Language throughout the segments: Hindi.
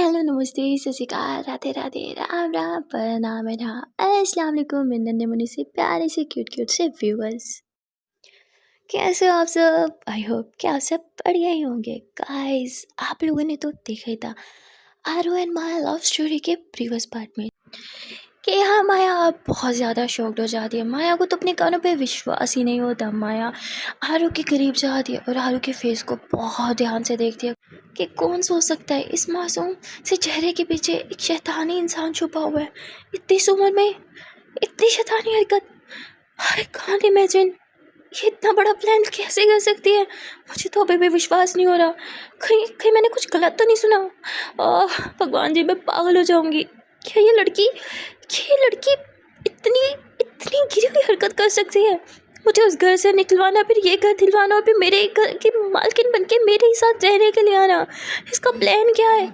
हेलो, नमस्ते, सत श्री अकाल, राधे राधे, राम राम, प्रणाम है। अस्सलाम वालेकुम मेरे नन्हे मुन्ने से प्यारे से क्यूट से व्यूअर्स। कैसे हो आप सब? आई होप कि आप सब बढ़िया ही होंगे। गाइस, आप लोगों ने तो देखा ही था आरू एंड माया लव स्टोरी के प्रीवियस पार्ट में कि यहाँ माया अब बहुत ज़्यादा शॉक्ड हो जाती है। माया को तो अपने कानों पे विश्वास ही नहीं होता। माया आरू के करीब जाती है और आरू के फेस को बहुत ध्यान से देखती है कि कौन सोच सकता है इस मासूम से चेहरे के पीछे एक शैतानी इंसान छुपा हुआ है। इतनी सी उम्र में इतनी शैतानी हरकत, आई कांट इमेजिन। ये इतना बड़ा प्लान कैसे कर सकती है? मुझे तो अभी भी विश्वास नहीं हो रहा। कहीं कहीं मैंने कुछ गलत तो नहीं सुना? भगवान जी, मैं पागल हो जाऊंगी। क्या ये लड़की इतनी इतनी गिरी हुई हरकत कर सकती है? मुझे उस घर से निकलवाना, फिर ये घर दिलवाना और फिर मेरे घर की मालकिन बनके मेरे ही साथ रहने के लिए आना, इसका प्लान क्या है?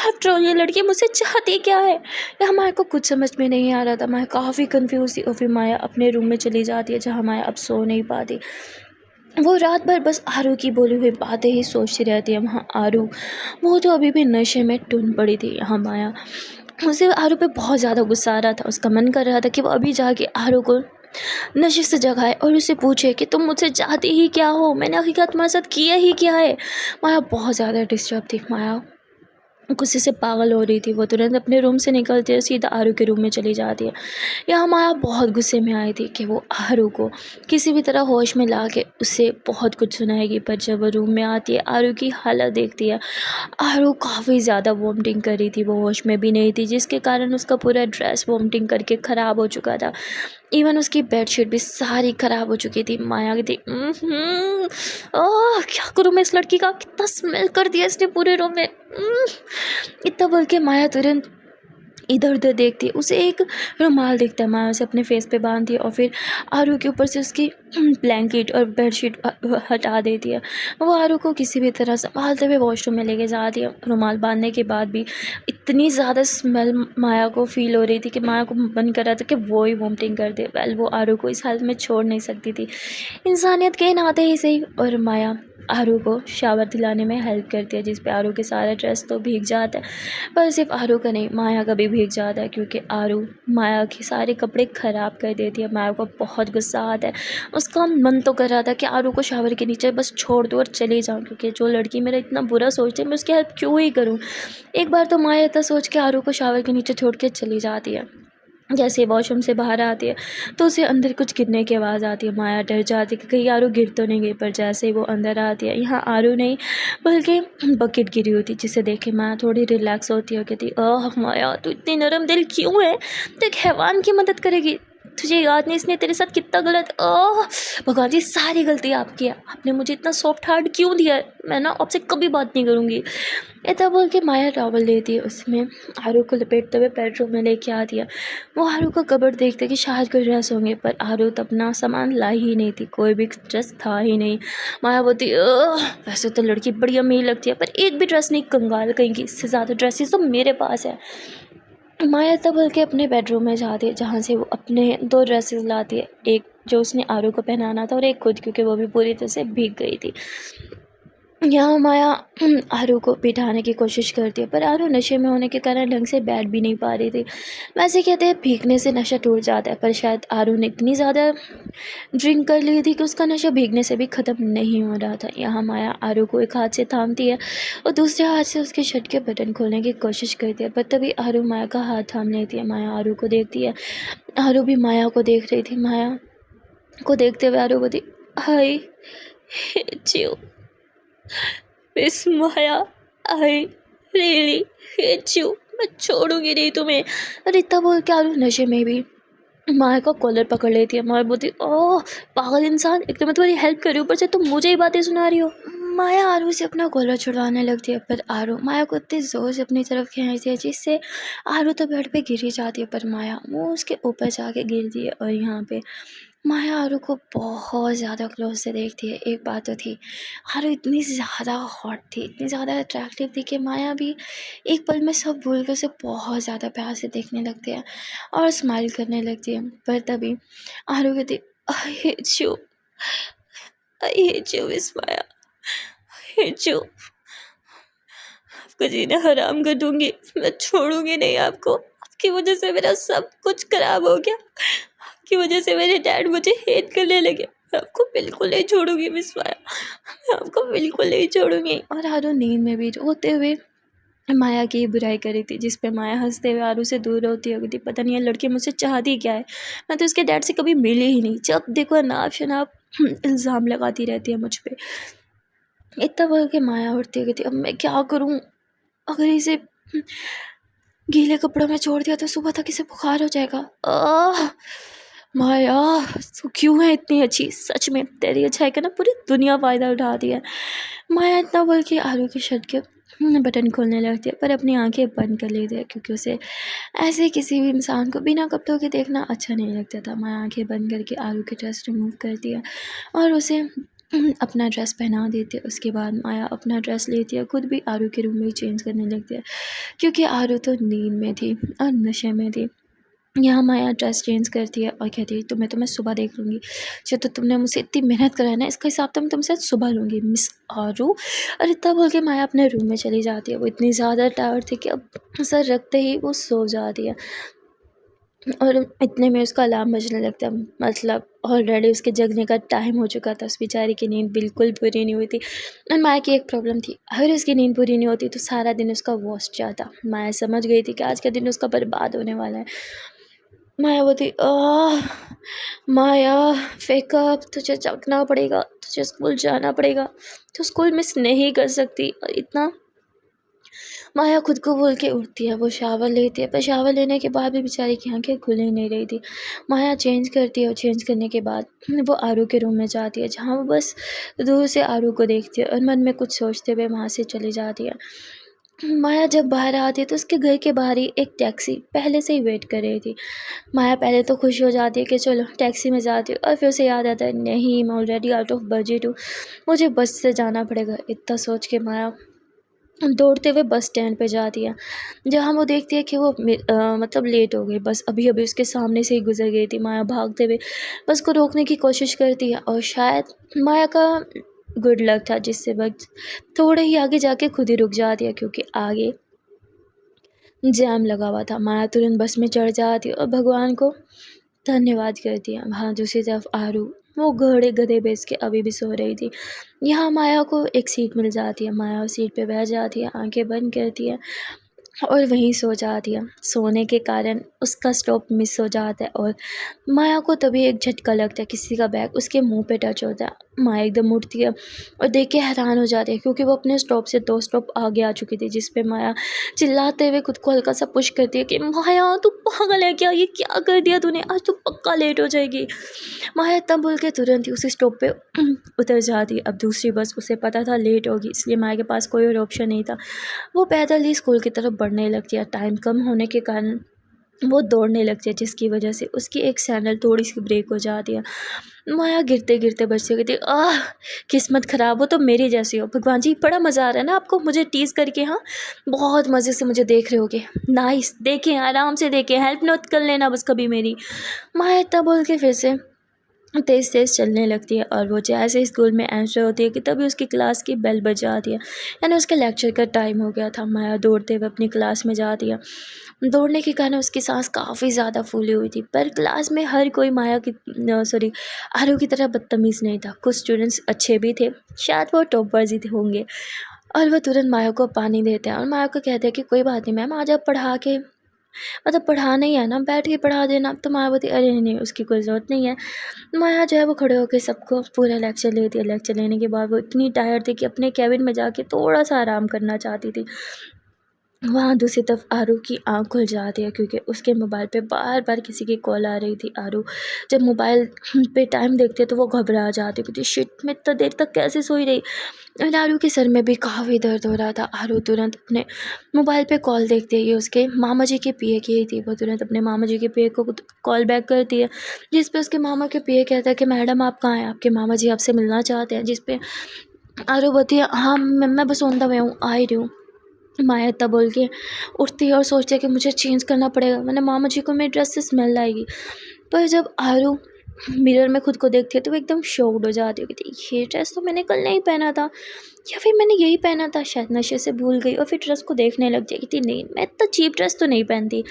आफ्टर ऑल ये लड़की मुझसे चाहती क्या है? या हमारे को कुछ समझ में नहीं आ रहा था। मैं काफ़ी कंफ्यूज थी और फिर माया अपने रूम में चली जाती है जहाँ माया अब सो नहीं पाती। वो रात भर बस आरू की बोली हुई बातें ही सोचती रहती है। वहाँ आरू, वो तो अभी भी नशे में टून पड़ी थी। यहाँ माया, उसे आरू पे बहुत ज़्यादा गुस्सा आ रहा था। उसका मन कर रहा था कि वो अभी जाके आरू को नशे से जगाए और उसे पूछे कि तुम मुझसे चाहती ही क्या हो, मैंने हकीकत तुम्हारे साथ किया ही क्या है। माया बहुत ज़्यादा डिस्टर्ब थी। माया गुस्से से पागल हो रही थी। वो तुरंत अपने रूम से निकलती है, सीधा आरू के रूम में चली जाती है। यहाँ माया बहुत गुस्से में आई थी कि वो आरू को किसी भी तरह होश में ला के उससे बहुत कुछ सुनाएगी। पर जब वो रूम में आती है, आरू की हालत देखती है। आरू काफ़ी ज़्यादा वॉमिटिंग कर रही थी, वो होश में भी नहीं थी, जिसके कारण उसका पूरा ड्रेस वॉमिटिंग करके ख़राब हो चुका था। इवन उसकी बेडशीट भी सारी ख़राब हो चुकी थी। माया की थी क्या करूँ मैं, इस लड़की का कितना स्मेल कर दिया इसने पूरे रूम में। इतना बोल के माया तुरंत इधर उधर देखती है। उसे एक रुमाल दिखता है। माया उसे अपने फेस पे बांधती है और फिर आरू के ऊपर से उसकी ब्लैंकेट और बेडशीट हटा देती है। वो आरू को किसी भी तरह संभालते हुए वॉशरूम में लेके जाती है। रुमाल बांधने के बाद भी इतनी ज़्यादा स्मेल माया को फील हो रही थी कि माया को मन कर रहा था कि वो ही वॉमिटिंग कर दे। वेल, वो आरू को इस हालत में छोड़ नहीं सकती थी, इंसानियत के नाते ही सही। और माया आरू को शावर दिलाने में हेल्प करती है, जिस पे आरू के सारा ड्रेस तो भीग जाता है। पर सिर्फ आरू का नहीं, माया का भी भीग जाता है, क्योंकि आरू माया के सारे कपड़े ख़राब कर देती है। माया को बहुत गुस्सा आता है। उसका मन तो कर रहा था कि आरू को शावर के नीचे बस छोड़ दूँ और चली जाऊँ, क्योंकि जो लड़की मेरा इतना बुरा सोचती है मैं उसकी हेल्प क्यों ही करूँ। एक बार तो माया इतना सोच के आरू को शावर के नीचे छोड़ के चली जाती है। जैसे वॉशरूम से बाहर आती है तो उसे अंदर कुछ गिरने की आवाज़ आती है। माया डर जाती है कि कहीं आरू गिर तो नहीं गई। पर जैसे ही वो अंदर आती है, यहाँ आरू नहीं बल्कि बकेट गिरी होती है, जिसे देख के माया थोड़ी रिलैक्स होती है और कहती ओह माया, तू इतनी नरम दिल क्यों है? तो एक हैवान की मदद करेगी? तुझे याद नहीं इसने तेरे साथ कितना गलत। ओह भगवान जी, सारी गलती आपकी है। आपने मुझे इतना सॉफ्ट हार्ट क्यों दिया है? मैं ना आपसे कभी बात नहीं करूँगी। इतना बोल के माया टॉवल लेती है, उसमें आरू को लपेटते हुए बेडरूम में लेके आती है। वो आरू का कबर्ड देखते कि शायद कोई ड्रेस होंगे, पर आरू तो अपना सामान लाई ही नहीं थी, कोई भी ड्रेस था ही नहीं। माया बोलती वैसे तो लड़की बड़ी अमीर लगती है, पर एक भी ड्रेस नहीं, कंगाल कहीं की, इससे ज़्यादा ड्रेसेस तो मेरे पास है। माया तब बोल के अपने बेडरूम में जाती है, जहाँ से वो अपने 2 ड्रेसेस लाती है, एक जो उसने आरू को पहनाना था और एक खुद, क्योंकि वो भी पूरी तरह से भीग गई थी। यहाँ माया आरू को बिठाने की कोशिश करती है, पर आरू नशे में होने के कारण ढंग से बैठ भी नहीं पा रही थी। वैसे कहते हैं भीगने से नशा टूट जाता है, पर शायद आरू ने इतनी ज़्यादा ड्रिंक कर ली थी कि उसका नशा भीगने से भी ख़त्म नहीं हो रहा था। यहाँ माया आरू को एक हाथ से थामती है और दूसरे हाथ से उसके शर्ट के बटन खोलने की कोशिश करती है, पर तभी आरू माया का हाथ थाम लेती है। माया आरू को देखती है, आरू भी माया को देख रही थी। माया को देखते हुए आरू बोली, I hate miss Maya, I really hate you, मैं छोड़ूंगी नहीं तुम्हें। और इतना बोल के आरू नशे में भी माया का कॉलर पकड़ लेती है। माया बोलती ओह पागल इंसान, एक तो मैं तुम्हारी हेल्प कर रही हूँ, ऊपर से तुम मुझे ही बातें सुना रही हो। माया आरू से अपना कॉलर छुड़वाने लगती है, पर आरू माया को इतनी ज़ोर से अपनी तरफ खींचती है जिससे आरू तो बेड पे गिर ही जाती है, पर माया वो उसके ऊपर जाके गिरती है। और यहाँ पे माया आरू को बहुत ज़्यादा क्लोज से देखती है। एक बात तो थी, आरू इतनी ज़्यादा हॉट थी, इतनी ज़्यादा अट्रैक्टिव थी कि माया भी एक पल में सब भूल कर उसे बहुत ज़्यादा प्यार से देखने लगती है और स्माइल करने लगती है। पर तभी आरू कहती I hate you, I hate you miss Maya, I hate you. आपका जीना हराम कर दूंगी, मैं छोड़ूंगी नहीं आपको। आपकी वजह से मेरा सब कुछ खराब हो गया, आपकी वजह से मेरे डैड मुझे हेट करने लगे। मैं आपको बिल्कुल नहीं छोड़ूंगी मिस माया, मैं आपको बिल्कुल नहीं छोड़ूंगी। और आरू नींद में भी रोते हुए माया की बुराई करी थी, जिस पे माया हंसते हुए आरू से दूर होती होगी थी। पता नहीं ये लड़की मुझसे चाहती क्या है, मैं तो इसके डैड से कभी मिली ही नहीं। जब देखो नाप शनाप इल्ज़ाम लगाती रहती है मुझ पे। इतना बोल के माया उठती होगी थी। अब मैं क्या करूँ, अगर इसे गीले कपड़ों में छोड़ दिया तो सुबह तक इसे बुखार हो जाएगा। माया तू क्यों है इतनी अच्छी, सच में तेरी अच्छाई का ना पूरी दुनिया फ़ायदा उठाती है। माया इतना बोल के आरू के शर्ट के बटन खोलने लगती है, पर अपनी आंखें बंद कर लेती है, क्योंकि उसे ऐसे किसी भी इंसान को बिना कपड़ों के देखना अच्छा नहीं लगता था। माया आंखें बंद करके आरू की ड्रेस रिमूव करती है और उसे अपना ड्रेस पहना देती है। उसके बाद माया अपना ड्रेस लेती है, खुद भी आरू के रूम में चेंज करने लगती है, क्योंकि आरू तो नींद में थी और नशे में थी। यहाँ माया ड्रेस चेंज करती है और कहती है तुम्हें सुबह देख लूँगी, जो तो तुमने मुझसे इतनी मेहनत कराई ना, इसका हिसाब तो मैं तुमसे सुबह लूँगी मिस आरू। और इतना बोल के माया अपने रूम में चली जाती है। वो इतनी ज़्यादा टायर्ड थी कि अब सर रखते ही वो सो जाती है और इतने में उसका अलार्म बजने लगता है। मतलब ऑलरेडी उसके जगने का टाइम हो चुका था। उस बेचारे की नींद बिल्कुल पूरी नहीं हुई थी। और माया की एक प्रॉब्लम थी, अगर उसकी नींद पूरी नहीं होती तो सारा दिन उसका वेस्ट जाता। माया समझ गई थी कि आज का दिन उसका बर्बाद होने वाला है। माया बोलती माया फेकअप, तुझे जगना पड़ेगा, तुझे स्कूल जाना पड़ेगा, तो स्कूल मिस नहीं कर सकती। और इतना माया खुद को बोल के उठती है। वो शावर लेती है, पर शावर लेने के बाद भी बेचारी की आंखें खुल ही नहीं रही थी। माया चेंज करती है और चेंज करने के बाद वो आरू के रूम में जाती है, जहाँ वो बस दूर से आरू को देखती है और मन में कुछ सोचते हुए वहाँ से चली जाती है। माया जब बाहर आती है तो उसके घर के बाहर ही एक टैक्सी पहले से ही वेट कर रही थी। माया पहले तो खुश हो जाती है कि चलो टैक्सी में जाती हूँ, और फिर उसे याद आता है नहीं मैं ऑलरेडी आउट ऑफ बजट हूँ, मुझे बस से जाना पड़ेगा। इतना सोच के माया दौड़ते हुए बस स्टैंड पे जाती है, जहाँ वो देखती है कि वो मतलब लेट हो गई। बस अभी अभी उसके सामने से ही गुजर गई थी। माया भागते हुए बस को रोकने की कोशिश करती है, और शायद माया का गुड लक था, जिससे बस थोड़े ही आगे जाके खुद ही रुक जाती है, क्योंकि आगे जैम लगा हुआ था। माया तुरंत बस में चढ़ जाती है और भगवान को धन्यवाद करती है। वहाँ दूसरी तरफ आरू वो घोड़े गधे बेच के अभी भी सो रही थी। यहाँ माया को एक सीट मिल जाती है। माया उस सीट पे बैठ जाती है, आंखें बंद करती है और वहीं सो जाती है। सोने के कारण उसका स्टॉप मिस हो जाता है और माया को तभी एक झटका लगता है, किसी का बैग उसके मुंह पे टच होता है। माया एकदम उठती है और देख के हैरान हो जाती है, क्योंकि वो अपने स्टॉप से 2 स्टॉप आगे आ चुकी थी, जिस पे माया चिल्लाते हुए खुद को हल्का सा पुश करती है कि माया तू पागल है क्या, ये क्या कर दिया तूने, आज तू पक्का लेट हो जाएगी। माया इतना बोल के तुरंत ही उसी स्टॉप पे उतर जाती है। अब दूसरी बस, उसे पता था लेट होगी, इसलिए माया के पास कोई और ऑप्शन नहीं था। वो पैदल ही स्कूल की तरफ बढ़ने लगती है। टाइम कम होने के कारण वो दौड़ने लगती है, जिसकी वजह से उसकी एक सैंडल थोड़ी सी ब्रेक हो जाती है। माया गिरते गिरते बचती कहती किस्मत ख़राब हो तो मेरी जैसी हो। भगवान जी बड़ा मज़ा आ रहा है ना आपको मुझे टीज़ करके, हाँ बहुत मज़े से मुझे देख रहे होगे, नाइस, देखें आराम से देखें, हेल्प नोट कर लेना बस कभी मेरी। माया इतना बोल के फिर से तेज़ तेज़ चलने लगती है, और वो जैसे स्कूल में एंटर होती है कि तभी उसकी क्लास की बेल बज जाती है, यानी उसके लेक्चर का टाइम हो गया था। माया दौड़ते हुए अपनी क्लास में जाती है। दौड़ने के कारण उसकी सांस काफ़ी ज़्यादा फूली हुई थी, पर क्लास में हर कोई माया की आरू की तरह बदतमीज़ नहीं था। कुछ स्टूडेंट्स अच्छे भी थे, शायद वो टॉपर्स ही होंगे, और वह तुरंत माया को पानी देते हैं और माया को कहते हैं कि कोई बात नहीं मैम, आज आप पढ़ा के मतलब पढ़ाना ही है ना, बैठ के पढ़ा देना। तो माया बोलती अरे नहीं उसकी कोई ज़रूरत नहीं है। माया जो है वो खड़े होकर सबको पूरा लेक्चर लेती है। लेक्चर लेने के बाद वो इतनी टायर्ड थी कि अपने कैबिन में जाके थोड़ा सा आराम करना चाहती थी। वहाँ दूसरी तरफ आरू की आँख खुल जाती है, क्योंकि उसके मोबाइल पे बार बार किसी की कॉल आ रही थी। आरू जब मोबाइल पे टाइम देखती है तो वो घबरा जाती है, क्योंकि शिट मैं इतना देर तक कैसे सोई रही। और आरू के सर में भी काफ़ी दर्द हो रहा था। आरू तुरंत अपने मोबाइल पे कॉल देखती है, ये उसके मामा जी के पीए की ही थी। वो तुरंत अपने मामा जी के पीए को कॉल बैक करती है, जिस पे उसके मामा के पीए कहता है कि मैडम आप कहाँ हैं, आपके मामा जी आपसे मिलना चाहते हैं। जिस पे आरू बोलती है हाँ मैं बस ऑन द वे हूँ, आ ही रही हूँ। माया तब बोल के उठती है और सोचती है कि मुझे चेंज करना पड़ेगा, वरना मामा जी को मेरी ड्रेस से स्मेल आएगी। पर जब आरू मिरर में खुद को देखती है तो वो एकदम शॉक्ड हो जाती है, कहती है ये ड्रेस तो मैंने कल नहीं पहना था, या फिर मैंने यही पहना था, शायद नशे से भूल गई। और फिर ड्रेस को देखने लग जाएगी, नहीं मैं इतना चीप ड्रेस तो नहीं पहनती,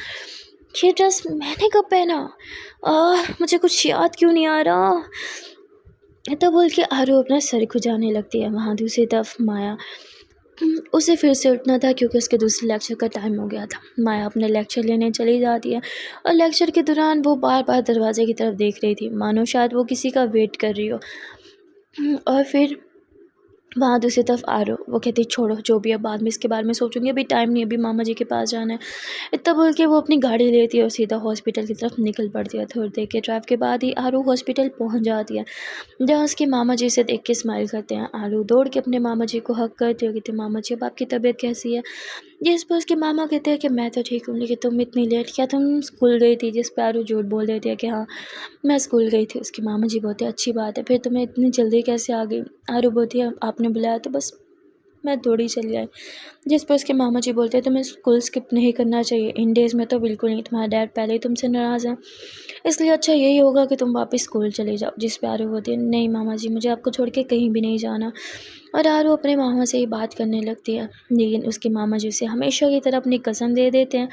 ये ड्रेस मैंने कब पहना, मुझे कुछ याद क्यों नहीं आ रहा। तो बोल के आरू अपना सर खुजाने लगती है। वहाँ दूसरी तरफ माया, उसे फिर से उठना था क्योंकि उसके दूसरे लेक्चर का टाइम हो गया था। माया अपने लेक्चर लेने चली जाती है और लेक्चर के दौरान वो बार बार दरवाजे की तरफ देख रही थी, मानो शायद वो किसी का वेट कर रही हो। और फिर वहाँ दूसरी तरफ आरो, वो कहती छोड़ो जो भी है बाद में इसके बारे में सोचूंगी, अभी टाइम नहीं, अभी मामा जी के पास जाना है। इतना बोल के वो अपनी गाड़ी लेती है और सीधा हॉस्पिटल की तरफ निकल पड़ती है। थोड़ी देर के ड्राइव के बाद ही आरू हॉस्पिटल पहुँच जाती है, जहाँ उसके मामा जी से देख के स्माइल करते हैं। आरू दौड़ के अपने मामा जी को हक करती है, कहती मामा जी अब आपकी तबीयत कैसी है। जिस पर उसके मामा कहते हैं कि मैं तो ठीक हूँ, लेकिन तुम इतनी लेट, क्या तुम स्कूल गई थी। जिस पर आरू झूठ बोल देती है कि हाँ मैं स्कूल गई थी। उसके मामा जी बोलते हैं अच्छी बात है, फिर तुम्हें इतनी जल्दी कैसे आ गई। आरू बोलती है आपने बुलाया तो बस मैं दौड़ी चली आई। जिस पर उसके मामा जी बोलते हैं तुम्हें स्कूल स्किप नहीं करना चाहिए, इन डेज़ में तो बिल्कुल नहीं, तुम्हारा डैड पहले ही तुमसे नाराज़ है, इसलिए अच्छा यही होगा कि तुम वापस स्कूल चले जाओ। जिस पर आरू बोलती है नहीं मामा जी मुझे आपको छोड़ के कहीं भी नहीं जाना। और आरू अपने मामा से ही बात करने लगती है, लेकिन उसके मामा जी उसे हमेशा की तरह अपनी कसम दे देते हैं,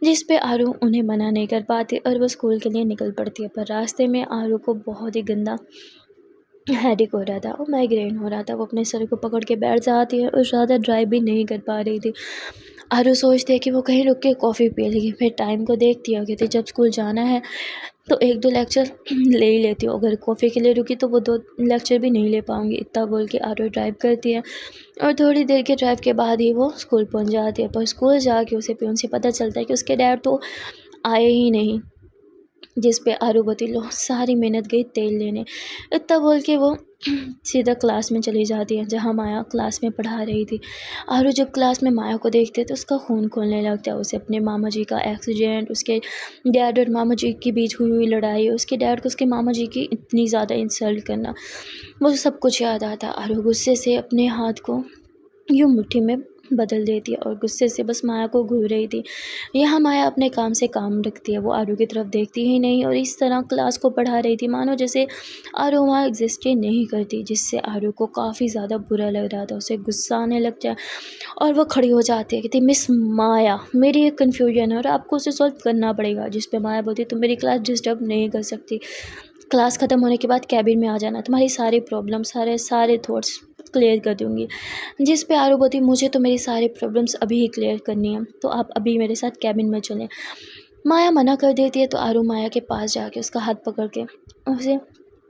जिस पे आरू उन्हें मना नहीं कर पाती और वो स्कूल के लिए निकल पड़ती है। पर रास्ते में आरू को बहुत ही गंदा हेडेक हो रहा था और माइग्रेन हो रहा था। वो अपने सर को पकड़ के बैठ जाती है और ज़्यादा ड्राइव भी नहीं कर पा रही थी। आरू सोचती है कि वो कहीं रुक के कॉफ़ी पी लेगी। फिर टाइम को देखती है, कहती जब स्कूल जाना है तो एक दो लेक्चर ले ही लेती हूँ, अगर कॉफ़ी के लिए रुकी तो वो 2 लेक्चर भी नहीं ले पाऊँगी। इतना बोल के आरू ड्राइव करती है और थोड़ी देर के ड्राइव के बाद ही वो स्कूल पहुँच जाती है। पर स्कूल जाके उसे प्यून से पता चलता है कि उसके डैड तो आए ही नहीं। जिस पे आरू बोलती लो सारी मेहनत गई तेल लेने। इतना बोल के वो सीधा क्लास में चली जाती है, जहाँ माया क्लास में पढ़ा रही थी। आरू जब क्लास में माया को देखते तो उसका खून खोलने लगता है। उसे अपने मामा जी का एक्सीडेंट, उसके डैड और मामा जी के बीच हुई हुई लड़ाई, उसके डैड को उसके मामा जी की इतनी ज़्यादा इंसल्ट करना, मुझे सब कुछ याद आता। आरू गुस्से से अपने हाथ को यूँ मुट्ठी में बदल देती है और गुस्से से बस माया को घूर रही थी। यहाँ माया अपने काम से काम रखती है, वो आरू की तरफ देखती ही नहीं और इस तरह क्लास को पढ़ा रही थी मानो जैसे आरू वहाँ एग्जिस्ट ही नहीं करती, जिससे आरू को काफ़ी ज़्यादा बुरा लग रहा था। उसे गुस्सा आने लग जाए और वो खड़ी हो जाती है, कहती मिस माया मेरी एक कन्फ्यूजन है और आपको उसे सॉल्व करना पड़ेगा। जिस पे माया बोलती तुम मेरी क्लास डिस्टर्ब नहीं कर सकती, क्लास ख़त्म होने के बाद कैबिन में आ जाना, तुम्हारी सारी प्रॉब्लम सारे थॉट्स क्लियर कर दूँगी। जिस पे आरू बोलती मुझे तो मेरी सारी प्रॉब्लम्स अभी ही क्लियर करनी है, तो आप अभी मेरे साथ कैबिन में चलें। माया मना कर देती है तो आरू माया के पास जाके उसका हाथ पकड़ के उसे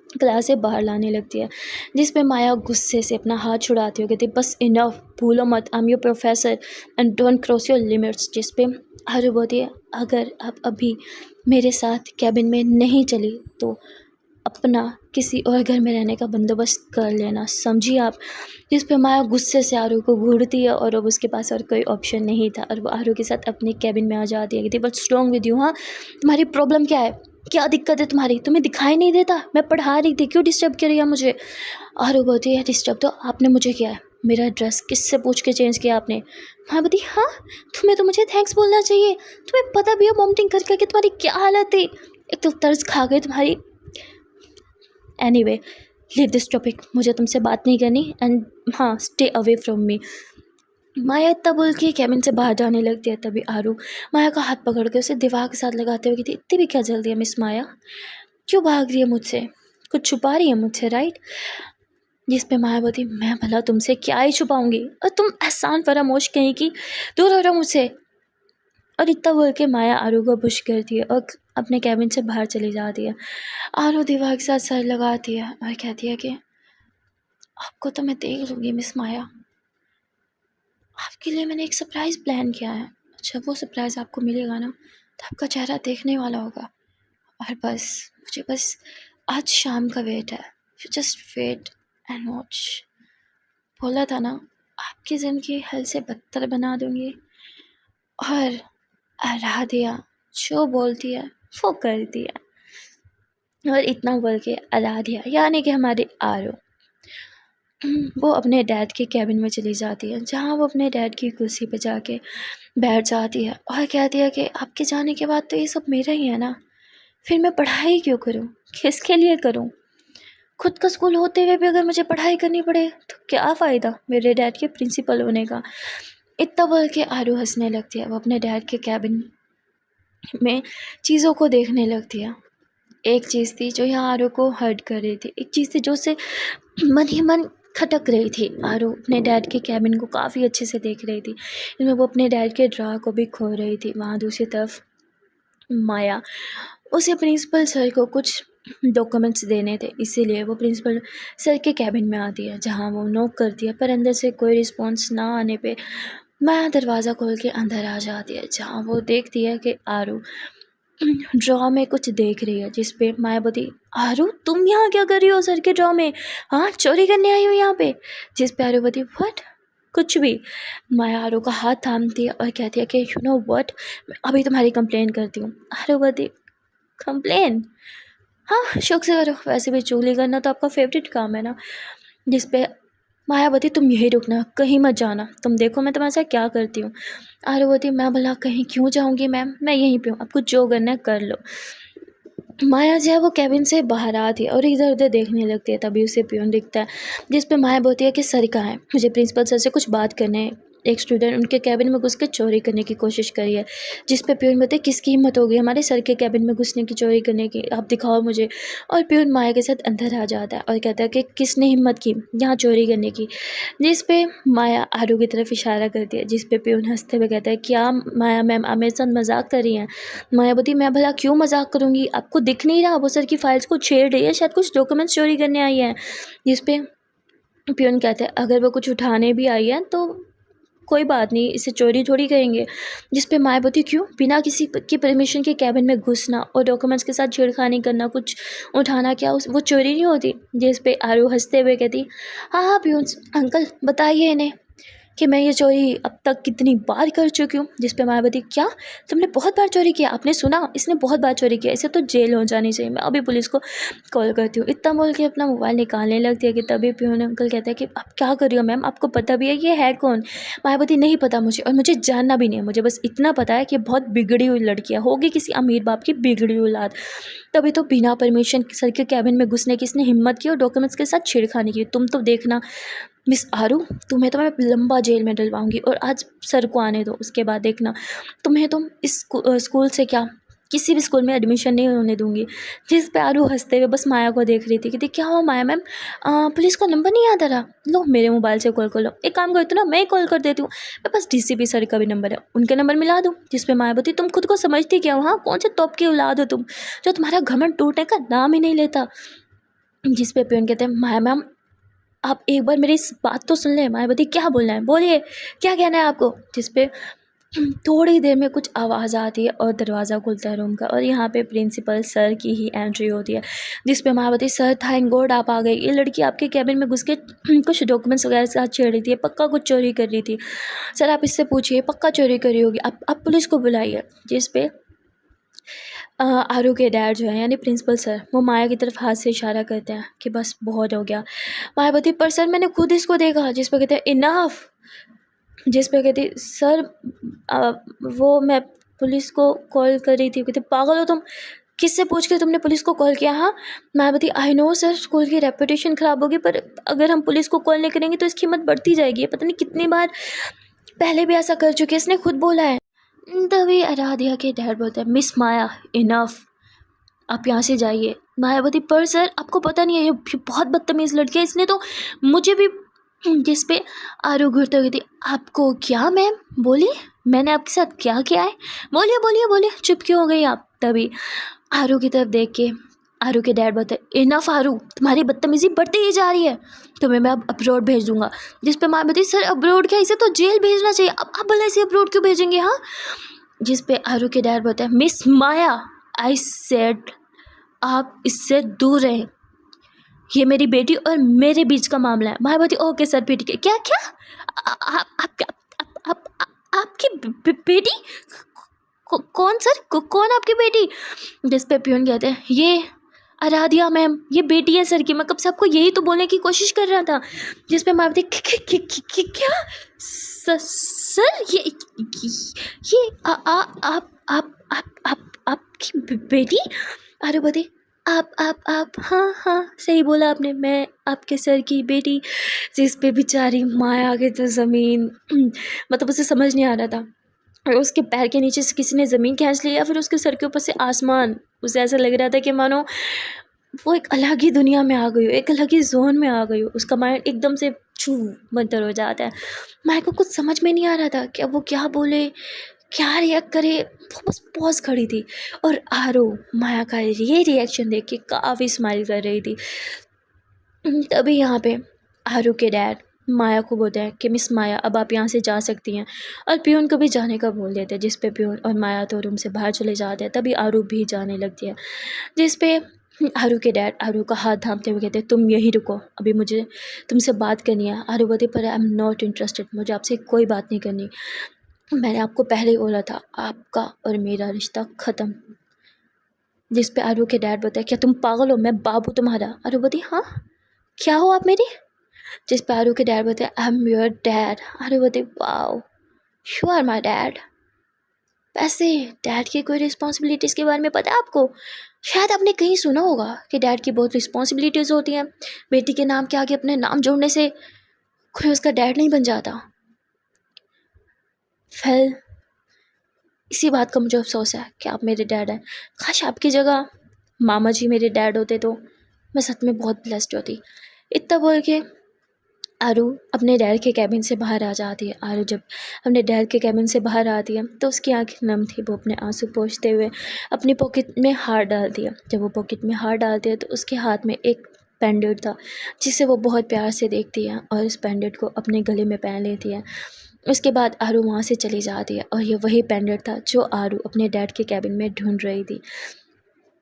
क्लास से बाहर लाने लगती है। जिस पे माया गुस्से से अपना हाथ छुड़ाती हो, कहती बस इनफ, भूलो मत आई am your professor and don't cross your limits. जिस पे आरू बोलती है अगर आप अभी मेरे साथ कैबिन में नहीं चली तो अपना किसी और घर में रहने का बंदोबस्त कर लेना, समझी आप। जिस पे माया गुस्से से आरू को घूरती है और अब उसके पास और कोई ऑप्शन नहीं था और वो आरू के साथ अपने कैबिन में आ जाती है, कहती बट स्ट्रॉन्ग विद यू, हाँ तुम्हारी प्रॉब्लम क्या है, क्या दिक्कत है तुम्हारी, तुम्हें दिखाई नहीं देता मैं पढ़ा रही थी, क्यों डिस्टर्ब कर रही है मुझे। आरू बोलती है डिस्टर्ब तो आपने मुझे किया है, मेरा ड्रेस किससे पूछ के चेंज किया आपने। मैं बोलती हाँ तुम्हें तो मुझे थैंक्स बोलना चाहिए, तुम्हें पता भी है वॉमिटिंग कर करके तुम्हारी क्या हालत थी, एक तो तर्ज खा गई तुम्हारी। एनीवे लीव दिस टॉपिक, मुझे तुमसे बात नहीं करनी एंड हाँ स्टे अवे फ्रॉम मी। माया इतना बोल के कैबिन से बाहर जाने लगती है। तभी आरू माया का हाथ पकड़ के उसे दीवार के साथ लगाते हुए कहती इतनी भी क्या जल्दी है मिस माया, क्यों भाग रही है मुझसे, कुछ छुपा रही है मुझसे राइट। जिस पे माया बोलती मैं भला तुमसे क्या ही छुपाऊंगी और तुम एहसान फरामोश कहीं की, दूर हो रहा मुझसे। और इतना बोल के माया आरू को पुश करती है और अपने कैबिन से बाहर चली जाती है। आरू दीवार के साथ सर लगाती है और कहती है कि आपको तो मैं देख लूँगी मिस माया, आपके लिए मैंने एक सरप्राइज़ प्लान किया है। अच्छा वो सरप्राइज़ आपको मिलेगा ना तो आपका चेहरा देखने वाला होगा और बस मुझे बस आज शाम का वेट है, you just wait and watch. बोला था ना आपकी ज़िंदगी हल से बदतर बना दूँगी। और आराध्या जो बोलती है वो करती है। और इतना बोल के आराध्या यानी कि हमारी आरू वो अपने डैड के कैबिन में चली जाती है, जहाँ वो अपने डैड की कुर्सी पे जाके बैठ जाती है और कहती है कि आपके जाने के बाद तो ये सब मेरा ही है ना, फिर मैं पढ़ाई क्यों करूँ, किसके लिए करूँ? खुद का स्कूल होते हुए भी अगर मुझे पढ़ाई करनी पड़े तो क्या फ़ायदा मेरे डैड के प्रिंसिपल होने का। इतना बोल के आरू हंसने लगती है। वो अपने डैड के कैबिन में चीज़ों को देखने लगती है। एक चीज़ थी जो यहाँ आरू को हर्ट कर रही थी, एक चीज़ थी जो उसे मन ही मन खटक रही थी। आरू अपने डैड के कैबिन को काफ़ी अच्छे से देख रही थी, इनमें वो अपने डैड के ड्रा को भी खो रही थी। वहाँ दूसरी तरफ माया उसे प्रिंसिपल सर को कुछ डॉक्यूमेंट्स देने थे, इसीलिए वो प्रिंसिपल सर के कैबिन में आती है, जहाँ वो नॉक करती है, पर अंदर से कोई रिस्पॉन्स ना आने पे माया दरवाज़ा खोल के अंदर आ जाती है, जहाँ वो देखती है कि आरू ड्रॉ में कुछ देख रही है, जिस पे माया बोलती, आरू तुम यहाँ क्या कर रही हो सर के ड्रॉ में? हाँ, चोरी करने आई हो यहाँ पे? जिस पे आरू बोलती, व्हाट? कुछ भी। माया आरू का हाथ थामती है और कहती है कि यू नो व्हाट, मैं अभी तुम्हारी कंप्लेन करती हूँ। आरू बोलती, कंप्लेन? हाँ, शौक से करो, वैसे भी चुगली करना तो आपका फेवरेट काम है ना। जिस पे मायावती, तुम यही रुकना, कहीं मत जाना, तुम देखो मैं तुम्हारे साथ क्या करती हूँ। आरुवती, मैं भला कहीं क्यों जाऊँगी मैम, मैं यहीं पे हूँ, आपको जो करना है कर लो। माया जो है वो कैबिन से बाहर आती है और इधर उधर देखने लगती है। तभी उसे पियून दिखता है, जिस पे माया बोलती है कि सर कहाँ है, मुझे प्रिंसिपल सर से कुछ बात करने है। एक स्टूडेंट उनके कैबिन में घुस के चोरी करने की कोशिश करी है। जिस पे पियून बोलते, किसकी हिम्मत होगी हमारे सर के कैबिन में घुसने की, चोरी करने की, आप दिखाओ मुझे। और पियून माया के साथ अंदर आ जाता है और कहता है कि किसने हिम्मत की यहाँ चोरी करने की। जिस पे माया आरू की तरफ इशारा करती है, जिस पे पियून हंसते हुए कहता है, क्या माया मैम आप मेरे साथ मजाक कर रही हैं? मायावती, मैं भला क्यों मजाक करूँगी, आपको दिख नहीं रहा वो सर की फाइल्स को छेड़ रही है, शायद कुछ डॉक्यूमेंट्स चोरी करने आई है। जिस पे पियून कहते हैं, अगर वो कुछ उठाने भी आई है तो कोई बात नहीं, इसे चोरी थोड़ी करेंगे। जिस पे मायावती, क्यों बिना किसी की परमिशन के कैबिन में घुसना और डॉक्यूमेंट्स के साथ छेड़खानी करना, कुछ उठाना, क्या वो चोरी नहीं होती? जिस पे आरू हंसते हुए कहती, हाँ हाँ पियून अंकल बताइए इन्हें कि मैं ये चोरी अब तक कितनी बार कर चुकी हूँ। जिस पे मायावती, क्या तुमने बहुत बार चोरी किया? आपने सुना, इसने बहुत बार चोरी किया, इसे तो जेल हो जानी चाहिए, मैं अभी पुलिस को कॉल करती हूँ। इतना बोल के अपना मोबाइल निकालने लगती है कि तभी पियून अंकल कहते हैं कि आप क्या कर रही हो मैम, आपको पता भी है ये है कौन? मायावती, नहीं पता मुझे, और मुझे जानना भी नहीं है, मुझे बस इतना पता है कि बहुत बिगड़ी हुई लड़की है, होगी किसी अमीर बाप की बिगड़ी हुई औलाद, तभी तो बिना परमिशन सर के कैबिन में घुसने की इसने हिम्मत की और डॉक्यूमेंट्स के साथ छेड़खानी की। तुम तो देखना मिस आरू, तुम्हें तो मैं लंबा जेल में डलवाऊंगी, और आज सर को आने दो, उसके बाद देखना तुम्हें तुम इस स्कूल से क्या किसी भी स्कूल में एडमिशन नहीं होने दूंगी। जिस पे आरू हंसते हुए बस माया को देख रही थी कि क्या हो माया मैम, पुलिस का नंबर नहीं याद आ रहा? लो मेरे मोबाइल से कॉल कर लो, एक काम करती हूँ ना, मैं कॉल कर देती हूँ, मेरे पास डीसीपी सर का भी नंबर है, उनके नंबर मिला दूँ। जिस पे मायावती, तुम खुद को समझती क्या हो, हाँ कौन से तोप की औलाद हो तुम, जो तुम्हारा घमंड टूटने का नाम ही नहीं लेता। जिस पे पियून कहते हैं, माया मैम आप एक बार मेरी इस बात तो सुन लें। मायावती, क्या बोलना है, बोलिए क्या कहना है आपको? जिस पे थोड़ी देर में कुछ आवाज़ आती है और दरवाज़ा खुलता है रूम का, और यहाँ पे प्रिंसिपल सर की ही एंट्री होती है। जिस पे मायावती, सर थैंक गॉड आप आ गए, ये लड़की आपके कैबिन में घुस के कुछ डॉक्यूमेंट्स वगैरह के साथ छेड़ रही थी, पक्का कुछ चोरी कर रही थी, सर आप इससे पूछिए, पक्का चोरी करी होगी, आप पुलिस को बुलाइए। जिस पे आरू के डैड जो है यानी प्रिंसिपल सर, वो माया की तरफ हाथ से इशारा करते हैं कि बस बहुत हो गया। मायावती, पर सर मैंने खुद इसको देखा। जिस पे कहते हैं, इनफ। जिस पे कहती, सर वो मैं पुलिस को कॉल कर रही थी। कहते, पागल हो तुम, किससे पूछ के तुमने पुलिस को कॉल किया? हाँ Mayawati, I know sir, school की रेपुटेशन ख़राब होगी, पर अगर हम पुलिस को कॉल नहीं करेंगे तो इसकी हिम्मत बढ़ती जाएगी, पता नहीं कितनी बार पहले भी ऐसा कर चुकी है, इसने खुद बोला है। तभी आराध्या के डैड बोलते हैं, मिस माया इनफ, आप यहाँ से जाइए। मायावती, पर सर आपको पता नहीं है ये बहुत बदतमीज़ लड़की है, इसने तो मुझे भी। जिस पे आरू घूरते हुए थी, आपको क्या मैम, बोलिए मैंने आपके साथ क्या किया है, बोलिए बोलिए बोलिए, चुप क्यों हो गई आप? तभी आरू की तरफ देख के आरू के डैड बोलते, इनफ आरू, तुम्हारी बदतमीज़ी बढ़ती ही जा रही है, तुम्हें मैं अब अब्रॉड भेज दूंगा। जिस पे मायावती, सर अब्रॉड क्या, इसे तो जेल भेजना चाहिए, अब आप भला इसे अब्रॉड क्यों भेजेंगे? हाँ। जिस पे आरू के डैड बोलते हैं, मिस माया आई सेड आप इससे दूर रहें, ये मेरी बेटी और मेरे बीच का मामला है। मायावती, ओके सर ठीक है। क्या क्या आपकी बेटी? कौन सर, कौन आपकी बेटी? जिस पे पियून कहते हैं, ये आराध्या मैम, ये बेटी है सर की, मैं कब से आपको यही तो बोलने की कोशिश कर रहा था। जिस पे मायावती, क्या सर ये आप आपकी बेटी? आरू बोली, आप हाँ हाँ सही बोला आपने, मैं आपके सर की बेटी। जिस पे बेचारी माया के तो ज़मीन मतलब उसे समझ नहीं आ रहा था, और उसके पैर के नीचे से किसी ने ज़मीन खींच ली या फिर उसके सर के ऊपर से आसमान। उसे ऐसा लग रहा था कि मानो वो एक अलग ही दुनिया में आ गई हो, एक अलग ही जोन में आ गई हो। उसका माइंड एकदम से छू मंतर हो जाता है। माया को कुछ समझ में नहीं आ रहा था कि अब वो क्या बोले, क्या रिएक्ट करे। वो बस पॉज खड़ी थी, और आरो माया का ये रिएक्शन देख के काफ़ी स्माइल कर रही थी। तभी यहाँ पे आरू के डैड माया को बोलते हैं कि मिस माया अब आप यहाँ से जा सकती हैं, और पियून को भी जाने का बोल देते हैं, जिस पे पियून और माया तो रूम से बाहर चले जाते हैं। तभी आरू भी जाने लगती है, जिस पे आरू के डैड आरू का हाथ थामते हुए कहते हैं तुम यहीं रुको, अभी मुझे तुमसे बात करनी है। आरू बोलती पर आई एम नॉट इंटरेस्टेड, मुझे आपसे कोई बात नहीं करनी। मैंने आपको पहले ही बोला था आपका और मेरा रिश्ता ख़त्म। जिस पे आरू के डैड बोलते हैं क्या तुम पागल हो, मैं बाप हूँ तुम्हारा। आरू बोलती हाँ क्या हो आप मेरी। जिस पे आरू के डैड बोलते हैं I am your dad. Aru बोलती wow you are my dad. वैसे डैड की कोई रिस्पॉन्सिबिलिटीज़ के बारे में पता है आपको? शायद आपने कहीं सुना होगा कि डैड की बहुत रिस्पॉन्सिबिलिटीज़ होती हैं। बेटी के नाम के आगे अपने नाम जोड़ने से कोई उसका डैड नहीं बन जाता। फिर इसी बात का मुझे अफसोस है कि आप मेरे डैड हैं। काश आपकी जगह मामा जी मेरे डैड होते तो मैं सच में बहुत ब्लेस्ड होती। इतना बोल के आरू अपने डैड के कैबिन से बाहर आ जाती है। आरू जब अपने डैड के कैबिन से बाहर आती है तो उसकी आंखें नम थी। वो अपने आंसू पोंछते हुए अपनी पॉकेट में हाथ डालती है। जब वो पॉकेट में हाथ डालती है तो उसके हाथ में एक पेंडेंट था, जिसे वो बहुत प्यार से देखती है और उस पेंडेंट को अपने गले में पहन लेती है। उसके बाद आरू वहाँ से चली जाती है, और ये वही पेंडेंट था जो आरू अपने डैड के कैबिन में ढूंढ रही थी।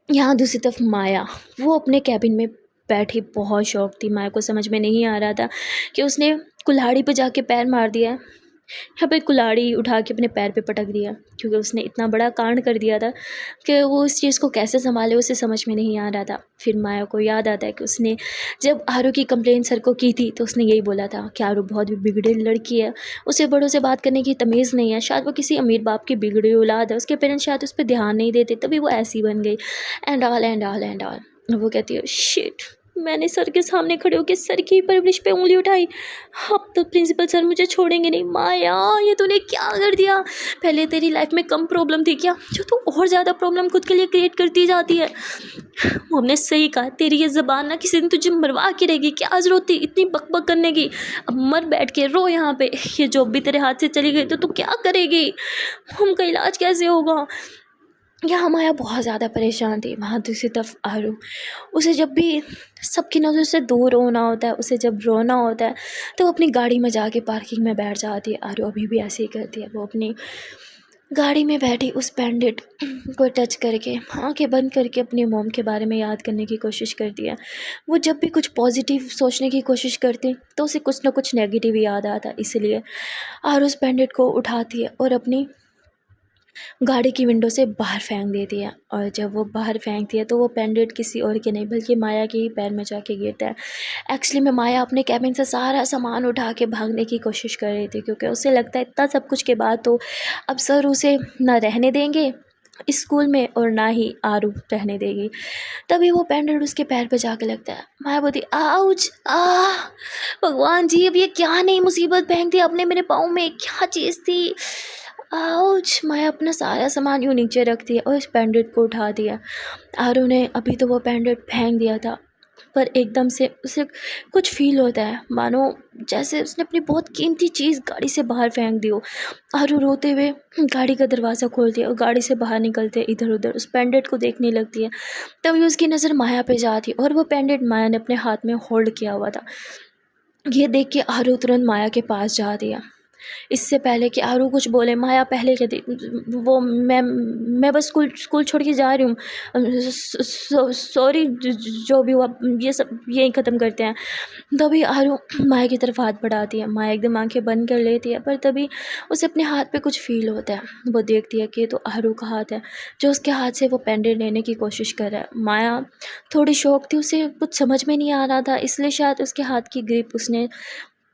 यहाँ दूसरी तरफ माया, वो अपने कैबिन में बैठी बहुत शौक थी। माया को समझ में नहीं आ रहा था कि उसने कुल्हाड़ी पे जाके पैर मार दिया है, यहाँ पे कुल्हाड़ी उठा के अपने पैर पे पटक दिया, क्योंकि उसने इतना बड़ा कांड कर दिया था कि वो उस चीज़ को कैसे संभाले उसे समझ में नहीं आ रहा था। फिर माया को याद आता है कि उसने जब आरू की कंप्लेन सर को की थी तो उसने यही बोला था कि आरू बहुत भी बिगड़ी लड़की है, उसे बड़ों से बात करने की तमीज़ नहीं है, शायद वो किसी अमीर बाप की बिगड़ी औलाद है, उसके पेरेंट्स शायद उस पर ध्यान नहीं देते तभी वो ऐसी बन गई, and all and all and all. वो कहती है शिट, मैंने सर के सामने खड़े होकर सर की परवरिश पे उंगली उठाई, अब तो प्रिंसिपल सर मुझे छोड़ेंगे नहीं। माया ये तूने क्या कर दिया? पहले तेरी लाइफ में कम प्रॉब्लम थी क्या, जो तू और ज़्यादा प्रॉब्लम खुद के लिए क्रिएट करती जाती है। वो हमने सही कहा, तेरी ये ज़बान ना किसी दिन तुझे मरवा के रहेगी। क्या ज़रूरत थी इतनी बकबक करने की? अब मर बैठ के रो यहाँ पे। ये जॉब भी तेरे हाथ से चली गई तो तू क्या करेगी? उनका इलाज कैसे होगा? यहाँ माया बहुत ज़्यादा परेशान थी। वहाँ दूसरी तरफ आरू, उसे जब भी सबकी नज़र से दूर होना होता है, उसे जब रोना होता है तो वो अपनी गाड़ी में जाके पार्किंग में बैठ जाती है। आरू अभी भी ऐसे ही करती है। वो अपनी गाड़ी में बैठी उस पेंडेंट को टच करके आंखें बंद करके अपनी मॉम के बारे में याद करने की कोशिश करती है। वो जब भी कुछ पॉजिटिव सोचने की कोशिश करती तो उसे कुछ ना कुछ नेगेटिव याद आता, इसलिए आरू उस पेंडेंट को उठाती है और अपनी गाड़ी की विंडो से बाहर फेंक देती है। और जब वो बाहर फेंकती है तो वो पेंडेंट किसी और के नहीं बल्कि माया के ही पैर में जाके गिरता है। एक्चुअली में माया अपने कैबिन से सारा सामान उठा के भागने की कोशिश कर रही थी, क्योंकि उसे लगता है इतना सब कुछ के बाद तो अब सर उसे ना रहने देंगे इस स्कूल में और ना ही आरू रहने देगी। तभी वो पेंडेंट उसके पैर पे जाके लगता है। माया बोलती आउच भगवान जी, अब ये क्या नई मुसीबत फेंक दी आपने मेरे पाँव में, क्या चीज़ थी? आउच। माया अपना सारा सामान यूँ नीचे रख दिया और इस पेंडेंट को उठा दिया। आरू ने अभी तो वो पेंडेंट फेंक दिया था, पर एकदम से उसे कुछ फील होता है मानो जैसे उसने अपनी बहुत कीमती चीज़ गाड़ी से बाहर फेंक दी हो। आरू रोते हुए गाड़ी का दरवाज़ा खोलती है और गाड़ी से बाहर निकलते इधर उधर उस पेंडेंट को देखने लगती है। तभी उसकी नज़र माया पे जाती है और वो पेंडेंट माया ने अपने हाथ में होल्ड किया हुआ था। ये देख के आरू तुरंत माया के पास जाती है। इससे पहले कि आरू कुछ बोले, माया पहले कहती वो मैं बस स्कूल स्कूल छोड़ के जा रही हूँ, सॉरी जो भी हुआ ये सब यहीं ख़त्म करते हैं। तभी आरू माया की तरफ हाथ बढ़ाती है। माया एकदम आंखें बंद कर लेती है, पर तभी उसे अपने हाथ पे कुछ फील होता है। वो देखती है कि ये तो आरू का हाथ है जो उसके हाथ से वो पेंडेंट लेने की कोशिश कर रहा है। माया थोड़ी शौक थी, उसे कुछ समझ में नहीं आ रहा था, इसलिए शायद उसके हाथ की ग्रिप उसने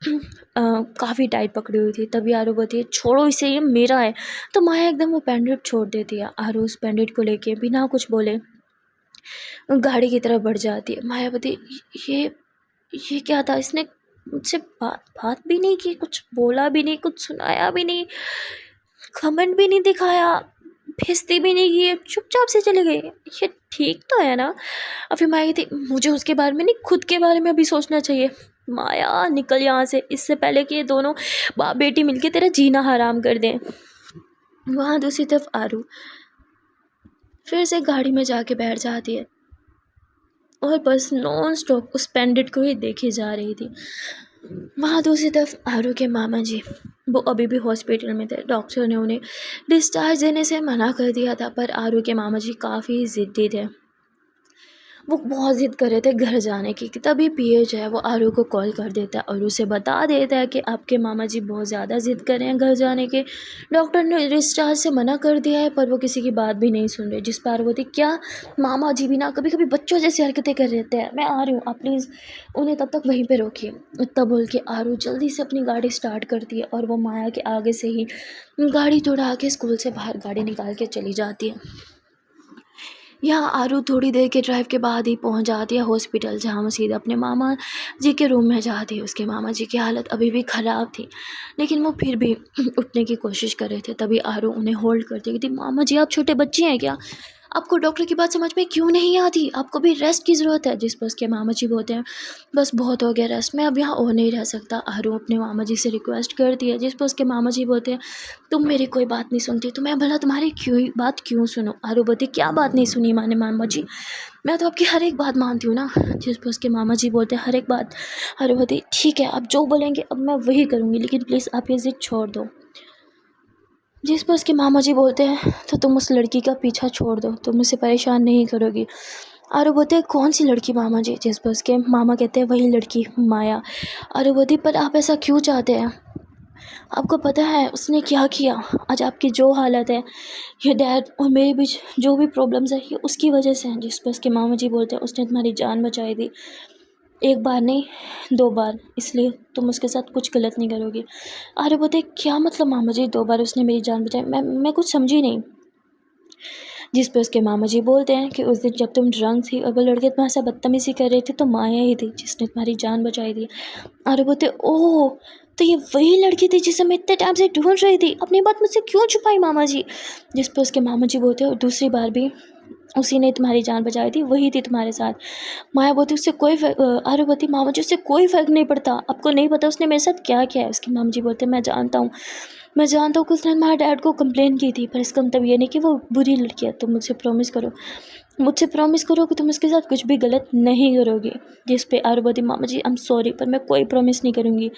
काफ़ी टाइट पकड़ी हुई थी। तभी आरू बोलती है छोड़ो इसे, ये मेरा है। तो माया एकदम वो पेंडेंट छोड़ देती है। आरू उस पेंडेंट को लेके बिना कुछ बोले गाड़ी की तरफ बढ़ जाती है। मायावती, ये ये क्या था? इसने मुझसे बात बात भी नहीं की, कुछ बोला भी नहीं, कुछ सुनाया भी नहीं, कमेंट भी नहीं दिखाया, बेइज्जती भी नहीं की, चुपचाप से चले गए। ये ठीक तो है ना? और फिर माया कहती, मुझे उसके बारे में नहीं, खुद के बारे में अभी सोचना चाहिए। माया निकल यहाँ से, इससे पहले कि ये दोनों बाप बेटी मिलके तेरा जीना हराम कर दें। वहाँ दूसरी तरफ आरू फिर से गाड़ी में जाके बैठ जाती है और बस नॉन स्टॉप उस पंडित को ही देखी जा रही थी। वहाँ दूसरी तरफ आरू के मामा जी, वो अभी भी हॉस्पिटल में थे। डॉक्टर ने उन्हें डिस्चार्ज देने से मना कर दिया था, पर आरू के मामा जी काफ़ी ज़िद्दी थे। वो बहुत ज़िद कर रहे थे घर जाने की। तभी पीए जो है वो आरू को कॉल कर देता है और उसे बता देता है कि आपके मामा जी बहुत ज़्यादा ज़िद कर रहे हैं घर जाने के। डॉक्टर ने डिस्चार्ज से मना कर दिया है, पर वो किसी की बात भी नहीं सुन रहे। जिस पर आरू बोलती, क्या मामा जी भी ना कभी कभी बच्चों जैसी हरकतें कर रहते हैं, मैं आ रही हूँ, आप प्लीज़ उन्हें तब तक वहीं पर रोकिए। इतना बोल के आरू जल्दी से अपनी गाड़ी स्टार्ट करती है और वो माया के आगे से ही गाड़ी दौड़ा के स्कूल से बाहर गाड़ी निकाल के चली जाती है। यहाँ आरू थोड़ी देर के ड्राइव के बाद ही पहुँच जाती है हॉस्पिटल, जहाँ वो सीधा अपने मामा जी के रूम में जाती है। उसके मामा जी की हालत अभी भी ख़राब थी, लेकिन वो फिर भी उठने की कोशिश कर रहे थे। तभी आरू उन्हें होल्ड करती थी, मामा जी आप छोटे बच्चे हैं क्या? आपको डॉक्टर की बात समझ में क्यों नहीं आती? आपको भी रेस्ट की ज़रूरत है। जिस पर उसके मामा जी बोलते हैं, बस बहुत हो गया रेस्ट, मैं अब यहाँ और नहीं रह सकता। आरू अपने मामा जी से रिक्वेस्ट करती है, जिस पर उसके मामा जी बोलते हैं, तुम मेरी कोई बात नहीं सुनती तो मैं भला तुम्हारी बात क्यों सुनूं? आरू बोलती, क्या बात नहीं सुनी माने मामा जी? मैं तो आपकी हर एक बात मानती हूँ ना। जिस पर उसके मामा जी बोलते हैं, हर एक बात? आरू बोलती, ठीक है आप जो बोलेंगे अब मैं वही करूँगी, लेकिन प्लीज़ आप ये ज़िद छोड़ दो। जिस पर उसके मामा जी बोलते हैं, तो तुम उस लड़की का पीछा छोड़ दो, तुम उसे परेशान नहीं करोगी। आरू बोलते हैं, कौन सी लड़की मामा जी? जिस पर उसके मामा कहते हैं, वही लड़की माया। आरू बोलती, पर आप ऐसा क्यों चाहते हैं? आपको पता है उसने क्या किया? आज आपकी जो हालत है, ये डैड और मेरे बीच जो भी प्रॉब्लम्स है ये उसकी वजह से हैं। जिस पर उसके मामा जी बोलते हैं, उसने तुम्हारी जान बचाई थी, एक बार नहीं 2 बार, इसलिए तुम उसके साथ कुछ गलत नहीं करोगी। अरे बोलते, क्या मतलब मामा जी 2 बार उसने मेरी जान बचाई? मैं कुछ समझी नहीं। जिस पर उसके मामा जी बोलते हैं कि उस दिन जब तुम ड्रंक थी और वो लड़के तुम्हारे साथ बदतमीज़ी कर रहे थे, तो माया ही थी जिसने तुम्हारी जान बचाई थी। अरे बोलते, ओह तो ये वही लड़की थी जिसे मैं इतने टाइम से ढूंढ रही थी, अपनी बात मुझसे क्यों छुपाई मामा जी? जिस पर उसके मामा जी बोलते हैं, और दूसरी बार भी उसी ने तुम्हारी जान बचाई थी, वही थी तुम्हारे साथ। माया बोलती, उससे कोई आरू बोलती, मामा जी उससे कोई फ़र्क नहीं पड़ता, आपको नहीं पता उसने मेरे साथ क्या किया है। उसके मामा जी बोलते, मैं जानता हूँ कि उसने हमारे डैड को कंप्लेन की थी, पर इसका मतलब ये नहीं कि वो बुरी लड़की है। तुम मुझसे प्रॉमिस करो कि तुम उसके साथ कुछ भी गलत नहीं करोगे। जिस पे आरू बोलती, मामा जी आई एम सॉरी, पर मैं कोई प्रॉमिस नहीं करूँगी।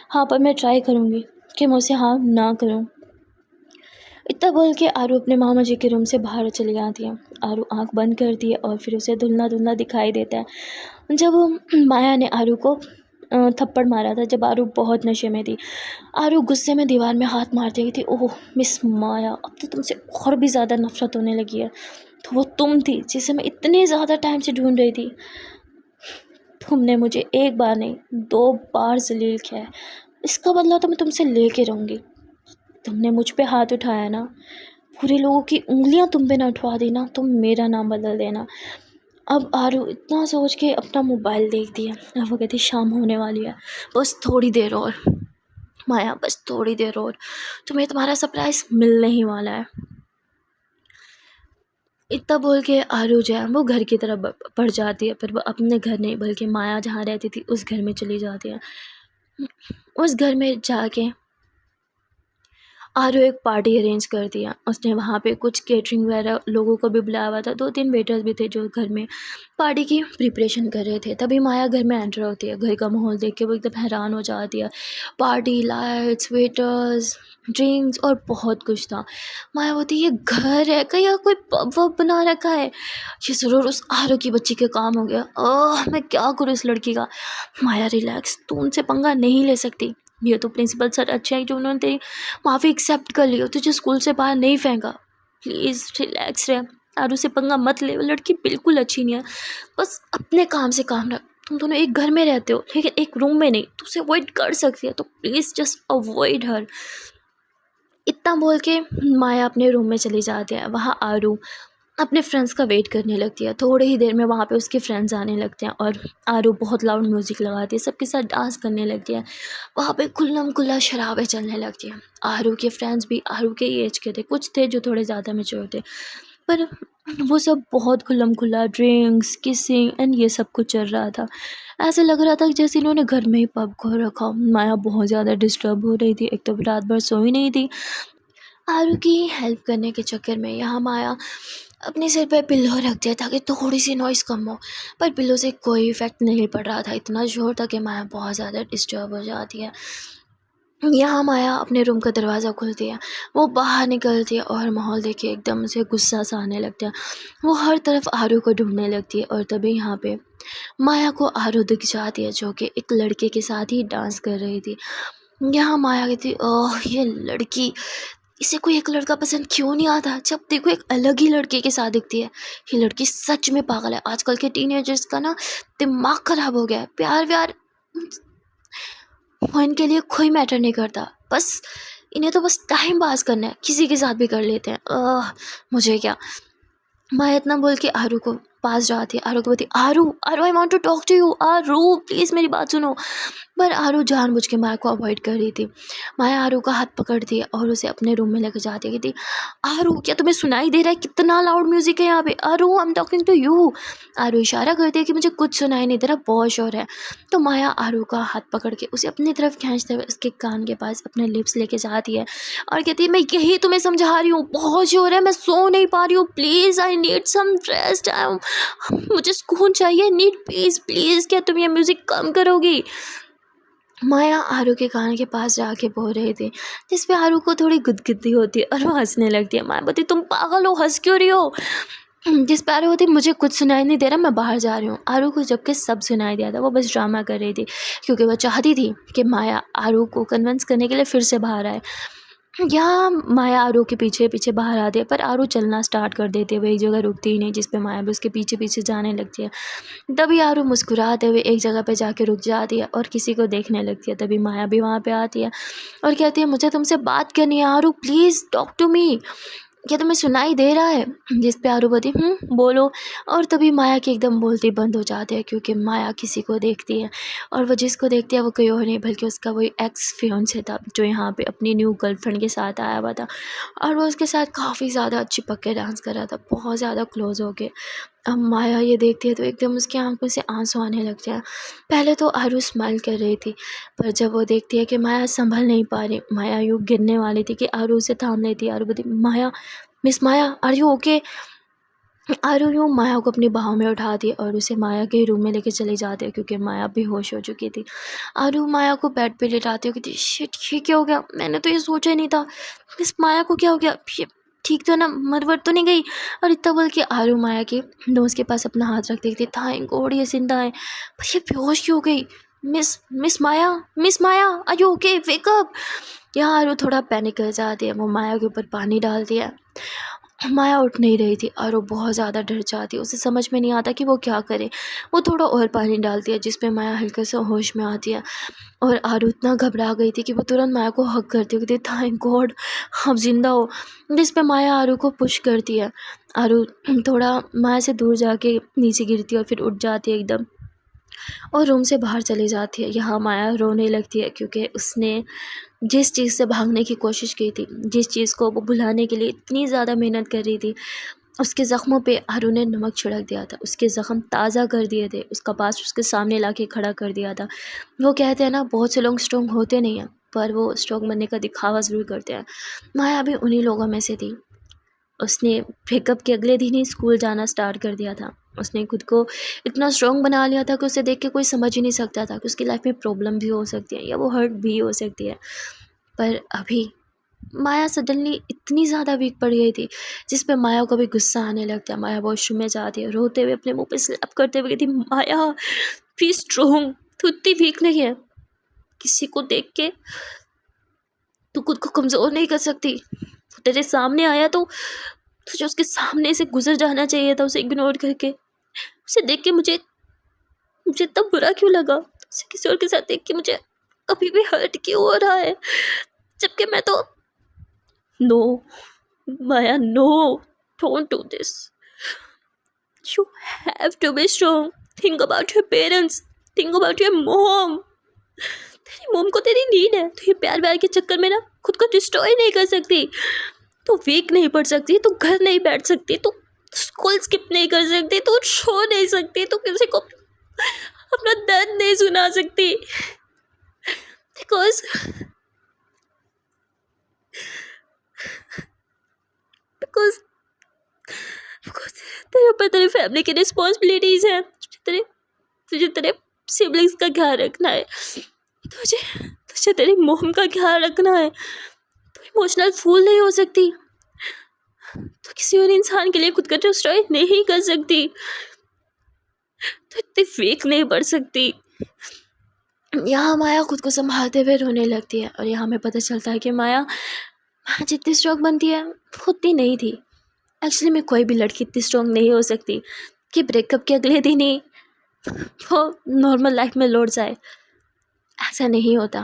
हाँ, पर मैं ट्राई करूँगी कि मैं उसे हाँ ना करूँ। इतना बोल के आरू अपने मामा जी के रूम से बाहर चली जाती है। आरू आँख बंद करती है और फिर उसे धुंधला धुंधला दिखाई देता है जब माया ने आरू को थप्पड़ मारा था, जब आरू बहुत नशे में थी। आरू गुस्से में दीवार में हाथ मारती गई थी, ओह मिस माया, अब तो तुमसे और भी ज़्यादा नफरत होने लगी है। तो वो तुम थी जिसे मैं इतने ज़्यादा टाइम से ढूंढ रही थी। तुमने मुझे एक बार नहीं 2 बार जलील किया है, इसका बदला तो मैं तुमसे लेके रहूँगी। तुमने मुझ पे हाथ उठाया ना, पूरे लोगों की उंगलियां तुम पे ना उठवा देना, तुम मेरा नाम बदल देना। अब आरू इतना सोच के अपना मोबाइल देखती है और वो कहती, शाम होने वाली है, बस थोड़ी देर और माया, बस थोड़ी देर और, तुम्हें तुम्हारा सरप्राइज मिलने ही वाला है। इतना बोल के आरू जो है वो घर की तरफ बढ़ जाती है, पर वो अपने घर नहीं बल्कि माया जहाँ रहती थी उस घर में चली जाती है। उस घर में जाके आरू एक पार्टी अरेंज कर दिया उसने। वहाँ पे कुछ केटरिंग वगैरह लोगों को भी बुलाया हुआ था, 2-3 वेटर्स भी थे जो घर में पार्टी की प्रिपरेशन कर रहे थे। तभी माया घर में एंटर होती है। घर का माहौल देख के वो एकदम हैरान हो जाती है। पार्टी, लाइट्स, वेटर्स, ड्रिंक्स और बहुत कुछ था। माया बोलती, ये घर है क्या या कोई पब वब बना रखा है? ये ज़रूर उस आरू की बच्ची के काम हो गया। मैं क्या करूँ इस लड़की का? माया रिलैक्स, तू उनसे पंगा नहीं ले सकती। ये तो प्रिंसिपल सर अच्छे हैं जो उन्होंने तेरी माफ़ी एक्सेप्ट कर ली, तुझे स्कूल से बाहर नहीं फेंका। प्लीज़ रिलैक्स रह, आरू से पंगा मत ले, वो लड़की बिल्कुल अच्छी नहीं है, बस अपने काम से काम रख। तुम दोनों एक घर में रहते हो लेकिन एक रूम में नहीं, तू उसे अवॉइड कर सकती है, तो प्लीज़ जस्ट अवॉइड हर। इतना बोल के माया अपने रूम में चली जाती है। वहाँ आरू अपने फ्रेंड्स का वेट करने लगती है। थोड़ी ही देर में वहाँ पे उसके फ्रेंड्स आने लगते हैं और आरू बहुत लाउड म्यूज़िक लगाती है, सबके साथ डांस करने लगती है। वहाँ पे खुल्लम खुल्ला शराबें चलने लगती हैं। आरू के फ्रेंड्स भी आरू के ही एज के थे, कुछ थे जो थोड़े ज़्यादा मैच्योर थे, पर वो सब बहुत खुल्लम खुल्ला ड्रिंक्स, किसिंग एंड ये सब कुछ चल रहा था। ऐसे लग रहा था कि जैसे इन्होंने घर में ही पब खोल रखा। माया बहुत ज़्यादा डिस्टर्ब हो रही थी, एक तो रात भर सोई नहीं थी। आरू की हेल्प करने के चक्कर में यहाँ माया अपने सिर पे पिल्लो रख दिया ताकि थोड़ी सी नॉइज़ कम हो, पर पिल्लो से कोई इफ़ेक्ट नहीं पड़ रहा था। इतना ज़ोर था कि माया बहुत ज़्यादा डिस्टर्ब हो जाती है। यहाँ माया अपने रूम का दरवाज़ा खोलती है, वो बाहर निकलती है और माहौल देख के एकदम से गुस्सा सा आने लगता है। वो हर तरफ आरू को ढूंढने लगती है और तभी यहाँ पे माया को आरू दिख जाती है, जो कि एक लड़के के साथ ही डांस कर रही थी। यहाँ माया कहती, ओह ये लड़की, इसे कोई एक लड़का पसंद क्यों नहीं आता, जब देखो एक अलग ही लड़के के साथ दिखती है। ये लड़की सच में पागल है। आजकल के टीनेजर्स का ना दिमाग खराब हो गया है। प्यार व्यार वो इनके लिए कोई मैटर नहीं करता, बस इन्हें तो बस टाइम पास करना है, किसी के साथ भी कर लेते हैं। मुझे क्या। माया इतना बोल के आरू को पास जाती है। आरू को बोलती, Aru Aru I want to talk to you, Aru please मेरी बात सुनो। पर आरू जानबूझ के माया को अवॉइड कर रही थी। माया आरू का हाथ पकड़ती है और उसे अपने रूम में लेकर जाती है। कहती, आरू क्या तुम्हें सुनाई दे रहा है कितना लाउड म्यूजिक है यहाँ पे? Aru I am talking to you. Aru इशारा करती है कि मुझे कुछ सुनाई नहीं दे रहा, बहुत शोर है। तो माया आरू का हाथ पकड़ के उसे अपनी तरफ खींचते हुए उसके कान के पास अपने लिप्स लेके जाती है और कहती है, मैं यही तुम्हें समझा रही हूँ, बहुत शोर है, मैं सो नहीं पा रही हूँ, please I need some rest, मुझे सुकून चाहिए, नीड पीस, प्लीज़ क्या तुम ये म्यूज़िक कम करोगी? माया आरू के कान के पास जाके बोल रही थी, जिस पे आरू को थोड़ी गुदगुदी होती है और वो हंसने लगती है। माया बोलती, तुम पागल हो, हंस क्यों रही हो? जिस पे आरू होती, मुझे कुछ सुनाई नहीं दे रहा, मैं बाहर जा रही हूँ। आरू को जबकि सब सुनाई दिया था, वो बस ड्रामा कर रही थी क्योंकि वो चाहती थी कि माया आरू को कन्विंस करने के लिए फिर से बाहर आए। यहाँ माया आरू के पीछे पीछे बाहर आती है, पर आरू चलना स्टार्ट कर देती है, वही जगह रुकती ही नहीं, जिस पे माया भी उसके पीछे पीछे जाने लगती है। तभी आरू मुस्कुराते हुए एक जगह पे जाके रुक जाती है और किसी को देखने लगती है। तभी माया भी वहाँ पे आती है और कहती है, मुझे तुमसे बात करनी है आरू, प्लीज़ टॉक टू मी, क्या तुम्हें सुनाई दे रहा है? जिस पे आरू बोलती, बोलो। और तभी माया की एकदम बोलती बंद हो जाती है क्योंकि माया किसी को देखती है और वो जिसको देखती है वो कोई और नहीं बल्कि उसका वही एक्स फियोंसे था, जो यहाँ पे अपनी न्यू गर्लफ्रेंड के साथ आया हुआ था और वो उसके साथ काफ़ी ज़्यादा चिपक के डांस कर रहा था, बहुत ज़्यादा क्लोज हो गए। अब माया ये देखती है तो एकदम उसकी आंखों से आंसू आने लगते हैं। पहले तो आरू स्माइल कर रही थी, पर जब वो देखती है कि माया संभल नहीं पा रही, माया यूँ गिरने वाली थी कि आरू उसे थाम लेती है। आरू बोलती, Maya, miss Maya, are you okay? Aru यूँ माया को अपनी बाहों में उठाती है और उसे माया के रूम में लेके चली जाती है क्योंकि माया बेहोश हो चुकी थी। आरू माया को बेड पे लेटाती है, कहती, शिट ये क्या हो गया, मैंने तो ये सोचा ही नहीं था, मिस माया को क्या हो गया, ये ठीक तो ना, मर तो नहीं गई? और इतना बोल के आरू माया के नोज़ के पास अपना हाथ रख देखती, थैंक गॉड ये जिंदा है, पर ये बेहोश क्यों हो गई? Miss miss Maya are you okay, wake up. यहाँ आरू थोड़ा पैनिक कर जाती है, वो माया के ऊपर पानी डालती है। माया उठ नहीं रही थी और वो बहुत ज़्यादा डर जाती है, उसे समझ में नहीं आता कि वो क्या करे। वो थोड़ा और पानी डालती है जिस पे माया हल्का सा होश में आती है और आरू इतना घबरा गई थी कि वो तुरंत माया को हग करती हुई कहती, थैंक गॉड आप जिंदा हो। जिस पे माया आरू को पुश करती है। आरू थोड़ा माया से दूर जाके नीचे गिरती है और फिर उठ जाती है एकदम और रूम से बाहर चली जाती है। यहाँ माया रोने लगती है क्योंकि उसने जिस चीज़ से भागने की कोशिश की थी, जिस चीज़ को वो भुलाने के लिए इतनी ज़्यादा मेहनत कर रही थी, उसके ज़ख्मों पे आरू ने नमक छिड़क दिया था, उसके ज़ख्म ताज़ा कर दिए थे, उसका पास उसके सामने लाके खड़ा कर दिया था। वो कहते हैं ना, बहुत से लोग स्ट्रॉन्ग होते नहीं हैं, पर वो स्ट्रॉन्ग बनने का दिखावा ज़रूर करते हैं। माया भी उन्हीं लोगों में से थी। उसने ब्रेकअप के अगले दिन ही स्कूल जाना स्टार्ट कर दिया था। उसने खुद को इतना स्ट्रॉन्ग बना लिया था कि उसे देख के कोई समझ ही नहीं सकता था कि उसकी लाइफ में प्रॉब्लम भी हो सकती है या वो हर्ट भी हो सकती है। पर अभी माया सडनली इतनी ज़्यादा वीक पड़ गई थी जिस पे माया को भी गुस्सा आने लगता है। माया वॉशरूम में जाती है, रोते हुए अपने मुंह पे स्लैप करते हुए कहती, माया बी स्ट्रॉन्ग, तू इतनी वीक नहीं है, किसी को देख के तू खुद को कमज़ोर नहीं कर सकती। तेरे सामने आया तो तुझे उसके सामने से गुजर जाना चाहिए था, उसे इग्नोर करके। उसे देख के मुझे मुझे इतना बुरा क्यों लगा, उसे किसी और के साथ देख के मुझे अभी भी हर्ट क्यों हो रहा है, जबकि मैं तो no Maya no, don't do this, You have to be strong. Think about your parents. Think about your mom. तेरी मोम को तेरी नीड है, तो ये प्यार व्यार के चक्कर में ना खुद को डिस्ट्रॉय नहीं कर सकती, तो वीक नहीं पड़ सकती, तो घर नहीं बैठ सकती, तो स्कूल स्किप नहीं कर सकती, तो सो नहीं सकती, तो किसी को अपना दर्द नहीं सुना सकती, बिकॉज बिकॉज बिकॉज तेरे ऊपर तेरी फैमिली की रिस्पॉन्सिबिलिटीज हैं। तुझे तेरे सिबलिंग्स का ख्याल रखना है, तुझे तुझे तेरी मोम का ख्याल रखना है। तो इमोशनल फूल नहीं हो सकती, तो किसी और इंसान के लिए खुद का डिस्ट्रॉय नहीं कर सकती, तो इतनी वीक नहीं पड़ सकती। यहाँ माया खुद को संभालते हुए रोने लगती है, और यहाँ हमें पता चलता है कि माया जितनी स्ट्रॉन्ग बनती है उतनी नहीं थी। एक्चुअली में कोई भी लड़की इतनी स्ट्रॉन्ग नहीं हो सकती कि ब्रेकअप के अगले दिन ही वो नॉर्मल लाइफ में लौट जाए। ऐसा नहीं होता,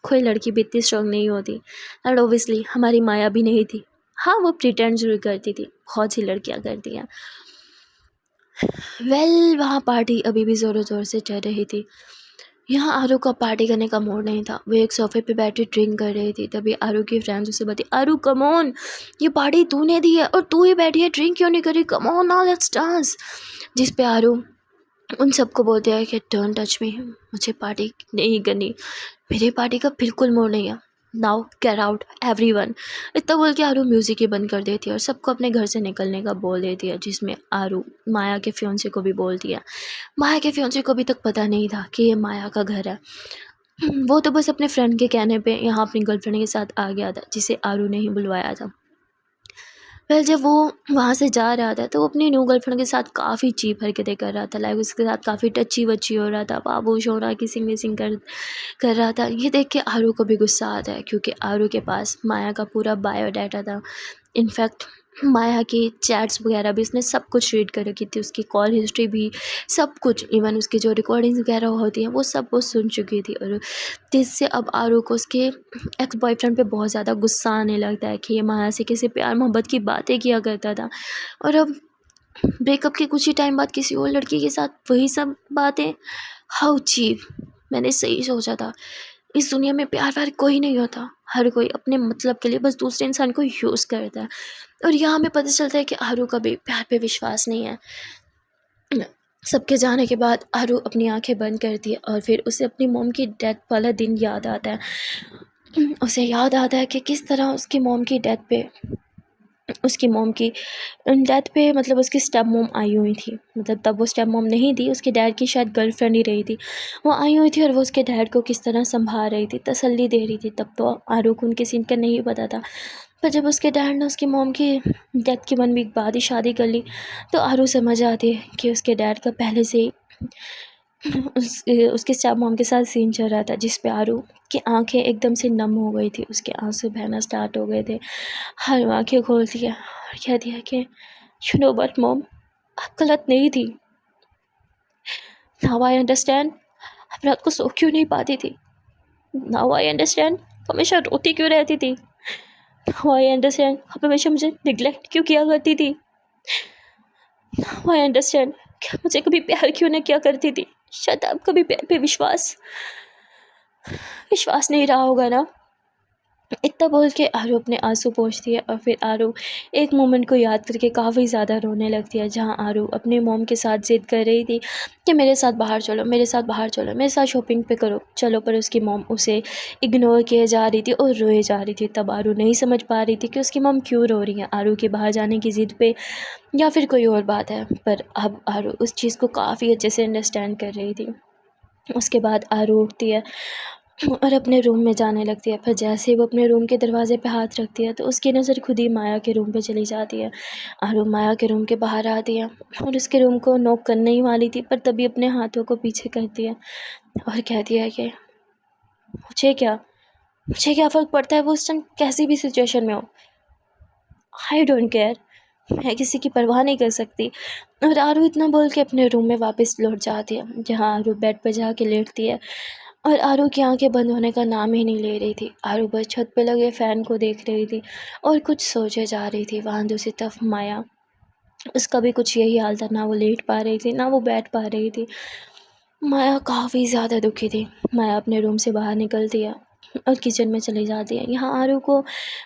कोई लड़की भी इतनी स्ट्रॉन्ग नहीं होती, और ओबियसली हमारी माया भी नहीं थी। हाँ, वो प्रिटेंड जरूर करती थी, बहुत सी लड़कियाँ करती हैं। वहाँ पार्टी अभी भी ज़ोरों ज़ोर से चल रही थी। यहाँ आरू का पार्टी करने का मूड नहीं था। वो एक सोफे पे बैठी ड्रिंक कर रही थी। तभी आरू की फ्रेंड्स उसे बताई, आरू कम ऑन, ये पार्टी तूने दी है और तू ही बैठी है, ड्रिंक क्यों नहीं करी, come on now let's dance. जिस पे आरू उन सबको बोलते हैं कि डोंट टच मी, मुझे पार्टी नहीं करनी, मेरे पार्टी का बिल्कुल मूड नहीं है, नाउ गेट आउट एवरीवन। इतना बोल के आरू म्यूज़िक ही बंद कर देती है और सबको अपने घर से निकलने का बोल देती है। जिसमें आरू माया के फियोंसे को भी बोलती है। माया के फियोंसे को अभी तक पता नहीं था कि ये माया का घर है। वो तो बस अपने फ्रेंड के कहने पे यहाँ अपनी गर्लफ्रेंड के साथ आ गया था, जिसे आरू ने ही बुलवाया था। फिर जब वो वहाँ से जा रहा था तो वो अपनी न्यू गर्लफ्रेंड के साथ काफ़ी चीप हरकतें कर रहा था। लाइक उसके साथ काफ़ी टची वच्ची हो रहा था, बाबूश हो रहा, किसिंग विसिंग कर रहा था। ये देख के आरू को भी गुस्सा आता है, क्योंकि आरू के पास माया का पूरा बायोडाटा था। इनफैक्ट माया की चैट्स वगैरह भी उसने सब कुछ रीड कर रखी थी, उसकी कॉल हिस्ट्री भी, सब कुछ, इवन उसकी जो रिकॉर्डिंग्स वगैरह होती हैं वो सब वो सुन चुकी थी। और जिससे अब आरू को उसके एक्स बॉयफ्रेंड पे बहुत ज़्यादा गुस्सा आने लगता है कि ये माया से किसी प्यार मोहब्बत की बातें किया करता था, और अब ब्रेकअप के कुछ ही टाइम बाद किसी और लड़की के साथ वही सब बातें। हाउ चीप, मैंने सही सोचा था। इस दुनिया में प्यार व्यार कोई नहीं होता, हर कोई अपने मतलब के लिए बस दूसरे इंसान को यूज़ करता है। और यहाँ हमें पता चलता है कि आरू का भी प्यार पे विश्वास नहीं है। सबके जाने के बाद आरू अपनी आंखें बंद करती है, और फिर उसे अपनी मॉम की डेथ वाला दिन याद आता है। उसे याद आता है कि किस तरह उसकी मॉम की डेथ पे मतलब उसकी स्टेप मॉम आई हुई थी। मतलब तब वो स्टेप मॉम नहीं थी, उसके डैड की शायद गर्लफ्रेंड ही रही थी। वो आई हुई थी और वो उसके डैड को किस तरह संभाल रही थी, तसल्ली दे रही थी। तब तो आरू को उनके सीन का नहीं पता था, पर जब उसके डैड ने उसकी मॉम की डेथ के 1 वीक बाद ही शादी कर ली, तो आरू समझ आती है कि उसके डैड का पहले से ही उसके स्टेप मॉम के साथ सीन चल रहा था। जिस पे आरू की आंखें एकदम से नम हो गई थी, उसके आंसू बहना स्टार्ट हो गए थे। हर आंखें खोलती है और कहती है कि यू नो व्हाट मॉम, आप गलत नहीं थी, नाउ आई अंडरस्टैंड आप रात को सो क्यों नहीं पाती थी, नाउ आई अंडरस्टैंड हमेशा रोती क्यों रहती थी, नाउ आई अंडरस्टैंड आप हमेशा मुझे निगलेक्ट क्यों किया करती थी, नाउ आई अंडरस्टैंड क्या मुझे कभी प्यार क्यों नहीं किया करती थी। शायद आप कभी प्यार पे विश्वास नहीं रहा होगा ना। इतना बोल के आरू अपने आंसू पोंछती है, और फिर आरू एक मोमेंट को याद करके काफ़ी ज़्यादा रोने लगती है, जहाँ आरू अपने मॉम के साथ ज़िद कर रही थी कि मेरे साथ बाहर चलो, मेरे साथ बाहर चलो, मेरे साथ शॉपिंग पे करो चलो। पर उसकी मॉम उसे इग्नोर किए जा रही थी और रोए जा रही थी। तब आरू नहीं समझ पा रही थी कि उसकी मॉम क्यों रो रही है, आरू के बाहर जाने की ज़िद पे या फिर कोई और बात है। पर अब आरू उस चीज़ को काफ़ी अच्छे से अंडरस्टैंड कर रही थी। उसके बाद आरू उठती है और अपने रूम में जाने लगती है। फिर जैसे ही वो अपने रूम के दरवाजे पे हाथ रखती है तो उसकी नज़र खुद ही माया के रूम पे चली जाती है। आरू माया के रूम के बाहर आती है और उसके रूम को नॉक करने ही वाली थी, पर तभी अपने हाथों को पीछे करती है और कहती है कि मुझे क्या फ़र्क पड़ता है वो उस टाइम कैसी भी सिचुएशन में हो, आई डोंट केयर, मैं किसी की परवाह नहीं कर सकती। और आरू इतना बोल के अपने रूम में वापस लौट जाती है, जहाँ आरू बेड पर जाके लेटती है और आरू की आंखें बंद होने का नाम ही नहीं ले रही थी। आरू बस छत पे लगे फ़ैन को देख रही थी और कुछ सोचे जा रही थी। वहाँ दूसरी तरफ माया उसका भी कुछ यही हाल था, ना वो लेट पा रही थी ना वो बैठ पा रही थी। माया काफ़ी ज़्यादा दुखी थी। माया अपने रूम से बाहर निकलती है और किचन में चली जाती है। यहाँ आरू को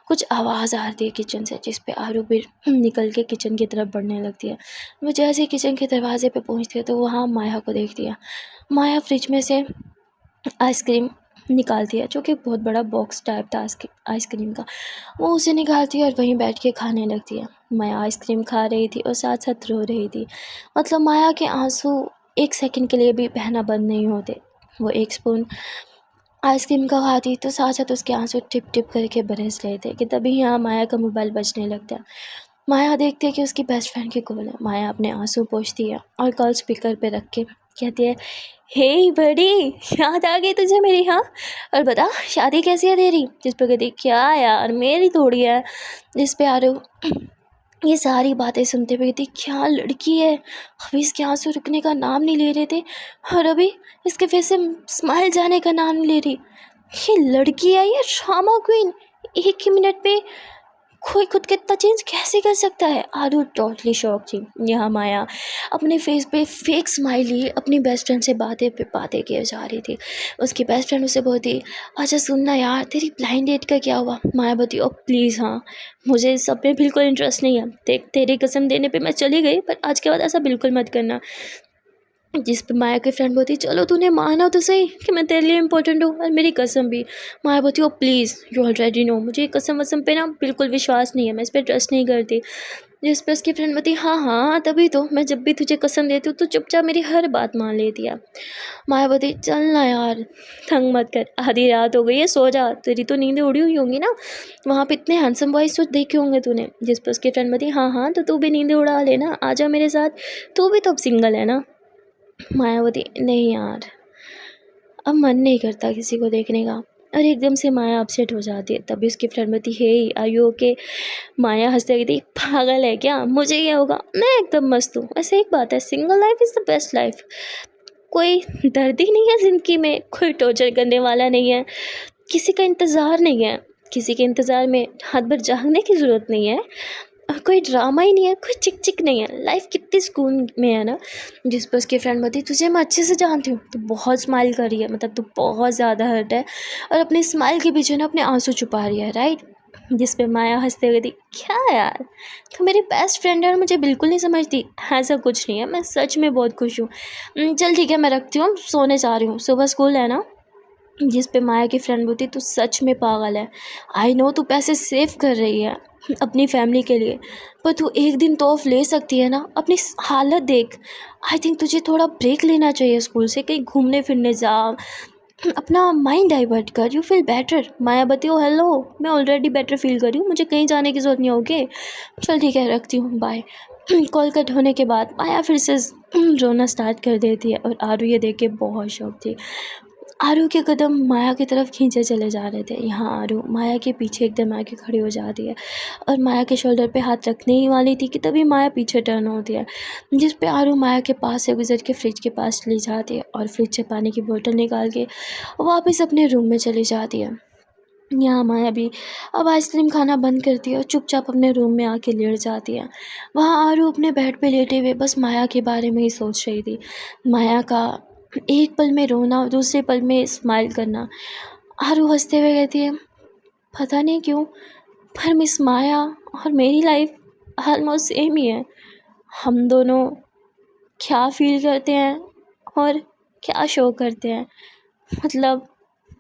कुछ आवाज़ आ रही है किचन से, जिस पे आरू भी निकल के किचन की तरफ बढ़ने लगती है। वो जैसे ही किचन के दरवाजे पे पहुँचती है तो वहाँ माया को देखती है। माया फ्रिज में से आइसक्रीम निकालती है, जो कि बहुत बड़ा बॉक्स टाइप था आइसक्रीम का। वो उसे निकालती है और वहीं बैठ के खाने लगती है। माया आइसक्रीम खा रही थी और साथ साथ रो रही थी। मतलब माया के आंसू एक सेकंड के लिए भी बहना बंद नहीं होते। वो एक स्पून आइसक्रीम का खाती तो साथ साथ उसके आंसू टिप टिप करके बरस रहे थे कि तभी यहाँ माया का मोबाइल बजने लगता है। माया देखती है कि उसकी बेस्ट फ्रेंड की कॉल है। माया अपने आंसू पोंछती है और कॉल स्पीकर पे रख के कहती है, हे बड़ी, याद आ गई तुझे मेरी? हाँ, और बता शादी कैसी है तेरी? जिस पे कहती, क्या यार मेरी थोड़ी है। जिस पे आरू ये सारी बातें सुनते हुए कहती, क्या लड़की है, अभी इसके आंसू रुकने का नाम नहीं ले रहे थे और अभी इसके फेस से स्माइल जाने का नाम नहीं ले रही। ये लड़की है, ये ड्रामा क्वीन, एक ही मिनट में कोई खुद को इतना चेंज कैसे कर सकता है? आरू टोटली शॉक थी। यहाँ माया अपने फेस पे फेक स्माइल लिए अपनी बेस्ट फ्रेंड से बातें पे बातें किए जा रही थी। उसकी बेस्ट फ्रेंड उसे बोलती, अच्छा सुनना यार, तेरी ब्लाइंड डेट का क्या हुआ? माया बोलती, ओ प्लीज़ हाँ, मुझे इस सब में बिल्कुल इंटरेस्ट नहीं है। तेरी कसम देने पे मैं चली गई, पर आज के बाद ऐसा बिल्कुल मत करना। जिस पे माया की फ्रेंड बोलती, चलो तूने माना तो सही कि मैं तेरे लिए इम्पोर्टेंट हूँ और मेरी कसम भी। माया बोलती, ओ प्लीज़ यू ऑलरेडी नो, मुझे कसम वसम पे ना बिल्कुल विश्वास नहीं है, मैं इस पर ट्रस्ट नहीं करती। जिस पे उसकी फ्रेंड बोलती, हाँ हाँ तभी तो मैं जब भी तुझे कसम देती हूँ तो चुपचाप मेरी हर बात मान लेती है। माया बोलती, चल ना यार, तंग मत कर, आधी रात हो गई है, सो जा, तेरी तो नींदें उड़ी हुई होंगी ना, वहाँ पे इतने हैंडसम बॉयज तो देखे होंगे तूने। जिस पर उसकी फ्रेंड बोलती, हाँ हाँ तो तू भी नींदें उड़ा लेना, आ जा मेरे साथ, तू भी तो अब सिंगल है ना। मायावती, नहीं यार, अब मन नहीं करता किसी को देखने का। और एकदम से माया अपसेट हो जाती है। तभी उसकी फ्रेंड बोलती, हे आर यू ओके? माया हंसते कहती, पागल है क्या, मुझे क्या होगा, मैं एकदम मस्त हूँ। ऐसे एक बात है, single life is the best life. कोई दर्द ही नहीं है ज़िंदगी में, कोई टॉर्चर करने वाला नहीं है, किसी का इंतज़ार नहीं है, किसी के इंतज़ार में हाथ भर जागने की ज़रूरत नहीं है, और कोई ड्रामा ही नहीं है, कोई चिक चिक नहीं है, लाइफ कितनी सुकून में है ना। जिस पर उसकी फ्रेंड बोलती, तुझे मैं अच्छे से जानती हूँ, तू बहुत स्माइल कर रही है, मतलब तू बहुत ज़्यादा हर्ट है और अपने स्माइल के पीछे ना अपने आंसू छुपा रही है, राइट? जिस पे माया हंसते हुए थी, क्या यार, तो मेरी बेस्ट फ्रेंड है और मुझे बिल्कुल नहीं समझती। ऐसा कुछ नहीं है, मैं सच में बहुत खुश हूँ। चल ठीक है, मैं रखती हूँ, सोने जा रही हूँ, सुबह स्कूल है ना। जिस पे माया की फ्रेंड बोलती, तू सच में पागल है, आई नो तू पैसे सेव कर रही है अपनी फैमिली के लिए, पर तू एक दिन तो ऑफ ले सकती है ना, अपनी हालत देख। आई थिंक तुझे थोड़ा ब्रेक लेना चाहिए स्कूल से, कहीं घूमने फिरने जा, अपना माइंड डाइवर्ट कर, यू फील बेटर। माया बताओ, हेलो, मैं ऑलरेडी बेटर फील कर रही हूँ, मुझे कहीं जाने की ज़रूरत नहीं होगी। चल ठीक है, रखती हूँ, बाय। कॉल कट होने के बाद माया फिर से रोना स्टार्ट कर देती है और आरू ये देख के बहुत शौक थी। आरू के कदम माया की तरफ खींचे चले जा रहे थे। यहाँ आरू माया के पीछे एकदम आके खड़ी हो जाती है और माया के शोल्डर पे हाथ रखने ही वाली थी कि तभी माया पीछे टर्न होती है। जिस पे आरू माया के पास से गुजर के फ्रिज के पास चली जाती है और फ्रिज से पानी की बोतल निकाल के वापस अपने रूम में चली जाती है। यहाँ माया भी अब आइसक्रीम खाना बंद करती है और चुपचाप अपने रूम में आके लेट जाती है। वहाँ आरू अपने बेड पे लेटे हुए बस माया के बारे में ही सोच रही थी। माया का एक पल में रोना और दूसरे पल में स्माइल करना। आरू हंसते हुए कहती है, पता नहीं क्यों, पर मिस माया और मेरी लाइफ ऑलमोस्ट सेम ही है। हम दोनों क्या फील करते हैं और क्या शो करते हैं, मतलब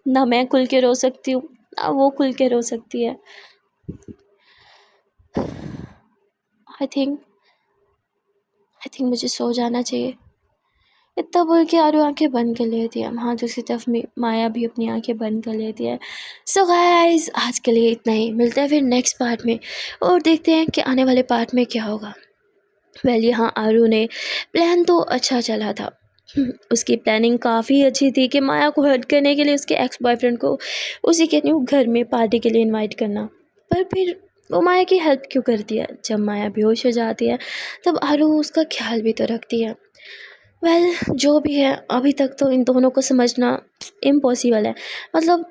ना मैं खुल के रो सकती हूँ ना वो खुल के रो सकती है। आई थिंक मुझे सो जाना चाहिए। इतना बोल के आरू आंखें बंद कर लेती है। हाँ, दूसरी तरफ माया भी अपनी आंखें बंद कर लेती है। सो गाइस, आज के लिए इतना ही, मिलते हैं फिर नेक्स्ट पार्ट में और देखते हैं कि आने वाले पार्ट में क्या होगा। वेल, यहाँ आरू ने प्लान तो अच्छा चला था। उसकी प्लानिंग काफ़ी अच्छी थी कि माया को हर्ट करने के लिए उसके एक्स बॉयफ्रेंड को उसी के न्यू घर में पार्टी के लिए इनवाइट करना। पर फिर वो माया की हेल्प क्यों करती है? जब माया बेहोश हो जाती है तब आरू उसका ख्याल भी तो रखती है। वेल जो भी है, अभी तक तो इन दोनों को समझना इम्पॉसिबल है। मतलब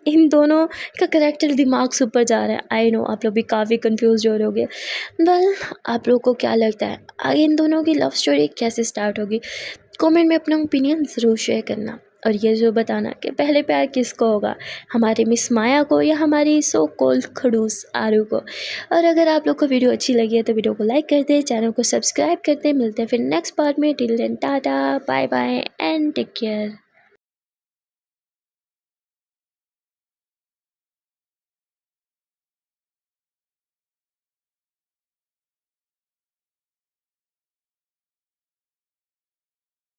इन दोनों का करैक्टर दिमाग से ऊपर जा रहा है। आई नो आप लोग भी काफ़ी कंफ्यूज हो रहे होगे। वेल आप लोग को क्या लगता है आगे इन दोनों की लव स्टोरी कैसे स्टार्ट होगी? कमेंट में अपना ओपिनियन ज़रूर शेयर करना, और ये जो बताना कि पहले प्यार किसको होगा, हमारे मिस माया को या हमारी सो कॉल्ड खड़ूस आरू को। और अगर आप लोग को वीडियो अच्छी लगी है तो वीडियो को लाइक कर दे, चैनल को सब्सक्राइब कर दे। मिलते हैं फिर नेक्स्ट पार्ट में। Till then tata bye bye and take care.